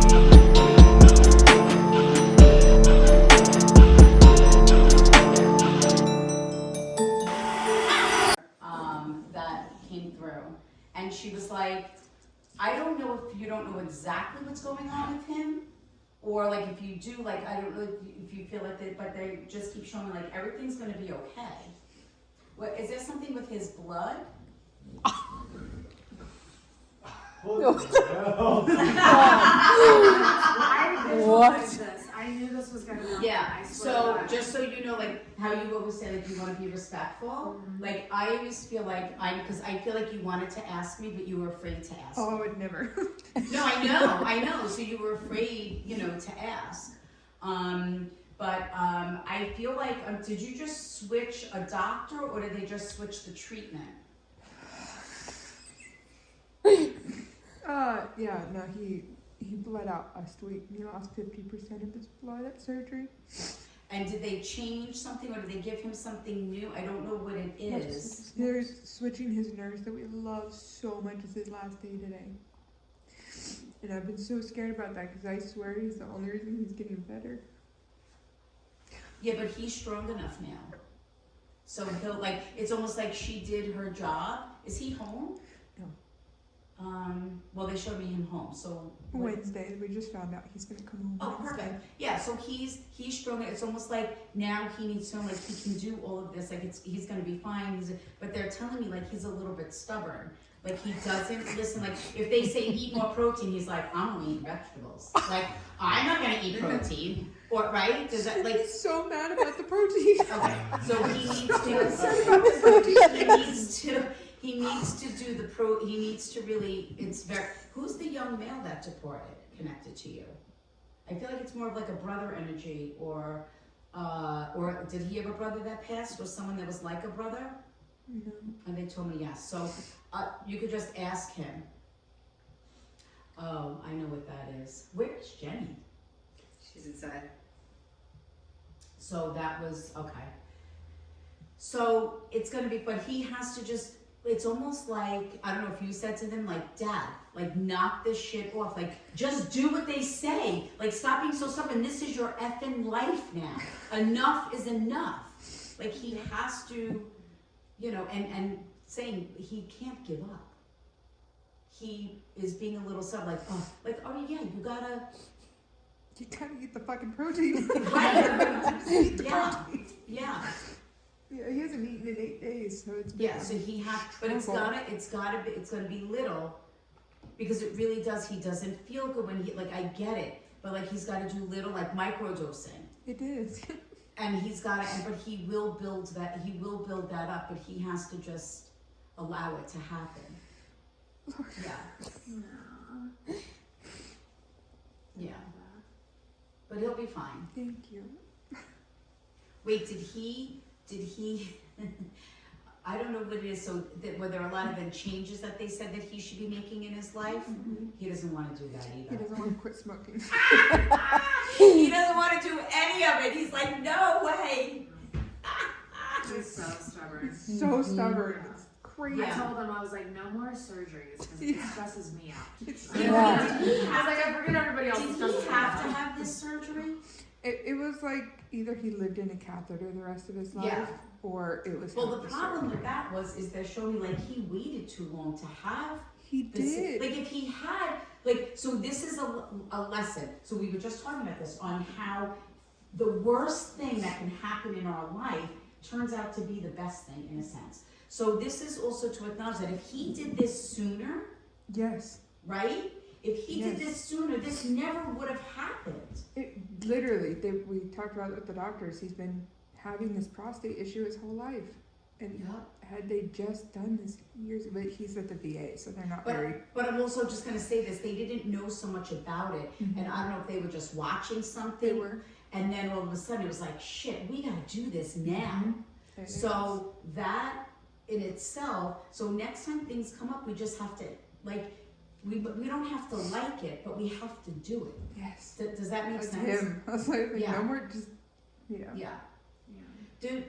And she was like, I don't know if you don't know exactly what's going on with him, or like if you do, like, I don't know if you feel like that, but they just keep showing me like everything's going to be okay. What, is there something with his blood? I knew this was gonna happen. Yeah. So just so you know, like how you always say, like you want to be respectful. Like I always feel like because I feel like you wanted to ask me, but you were afraid to ask. Oh, I would never. No, I know. So you were afraid, to ask. But I feel like, did you just switch a doctor, or did they just switch the treatment? Yeah, no, he bled out last week. He lost 50% of his blood at surgery. And did they change something, or did they give him something new? I don't know what it is. They're switching his nurse that we love so much. It's his last day today. And I've been so scared about that because I swear he's the only reason he's getting better. Yeah, but he's strong enough now. So he'll, it's almost like she did her job. Is he home? No. Well, they showed me him home, so. Wednesday, we just found out he's going to come home. Oh, Wednesday. perfect. Yeah, so he's strong. It's almost like now he needs to, he can do all of this. He's going to be fine. But they're telling me, he's a little bit stubborn. He doesn't listen. If they say eat more protein, he's like, I'm going to eat vegetables. I'm not going to eat protein. Or, right? Does that, He's so mad about the protein. Okay, so he needs to do the he needs to really, who's the young male that deported connected to you? I feel like it's more of a brother energy, or did he have a brother that passed, or someone that was like a brother? No. And they told me yes. So you could just ask him. Oh, I know what that is. Where is Jenny? She's inside. So that was, okay. So it's going to be, but he has to just, it's almost like, I don't know if you said to them, Dad, knock this shit off. Just do what they say. Stop being so stubborn. This is your effing life now. Enough is enough. He has to, and saying he can't give up. He is being a little stubborn, oh yeah, you gotta eat the fucking protein. Right. Yeah. Yeah, he hasn't eaten in 8 days, so it's been so he has, but it's gonna be little, because it really does. He doesn't feel good when I get it, but he's got to do little, microdosing. It is. And he's got to, but he will build that. He will build that up, but he has to just allow it to happen. Yeah. Yeah. But he'll be fine. Thank you. Wait, did he, I don't know what it is, so were there a lot of changes that they said that he should be making in his life? Mm-hmm. He doesn't want to do that either. He doesn't want to quit smoking. He doesn't want to do any of it. He's like, no way. He's so stubborn. So stubborn. It's crazy. I told him, I was like, no more surgeries because it stresses me out. Did he I forget everybody else. Did he have to have this surgery? It was either he lived in a catheter the rest of his life, or it was. Well, the problem with that is they're showing me he waited too long to have. He did. If he had so this is a lesson. So we were just talking about this on how the worst thing that can happen in our life turns out to be the best thing in a sense. So this is also to acknowledge that if he did this sooner, yes, right? If he did this sooner, this never would have happened. It literally, we talked about it with the doctors. He's been having this prostate issue his whole life. And had they just done this years, but he's at the VA, so they're not very. But I'm also just going to say this: they didn't know so much about it, and I don't know if they were just watching something. They were. And then all of a sudden, it was like, shit, we got to do this now. So that in itself. So next time things come up, we just have to we don't have to like it, but we have to do it. Yes. Does that make sense? Him. I was like, no more. Just Yeah. Dude.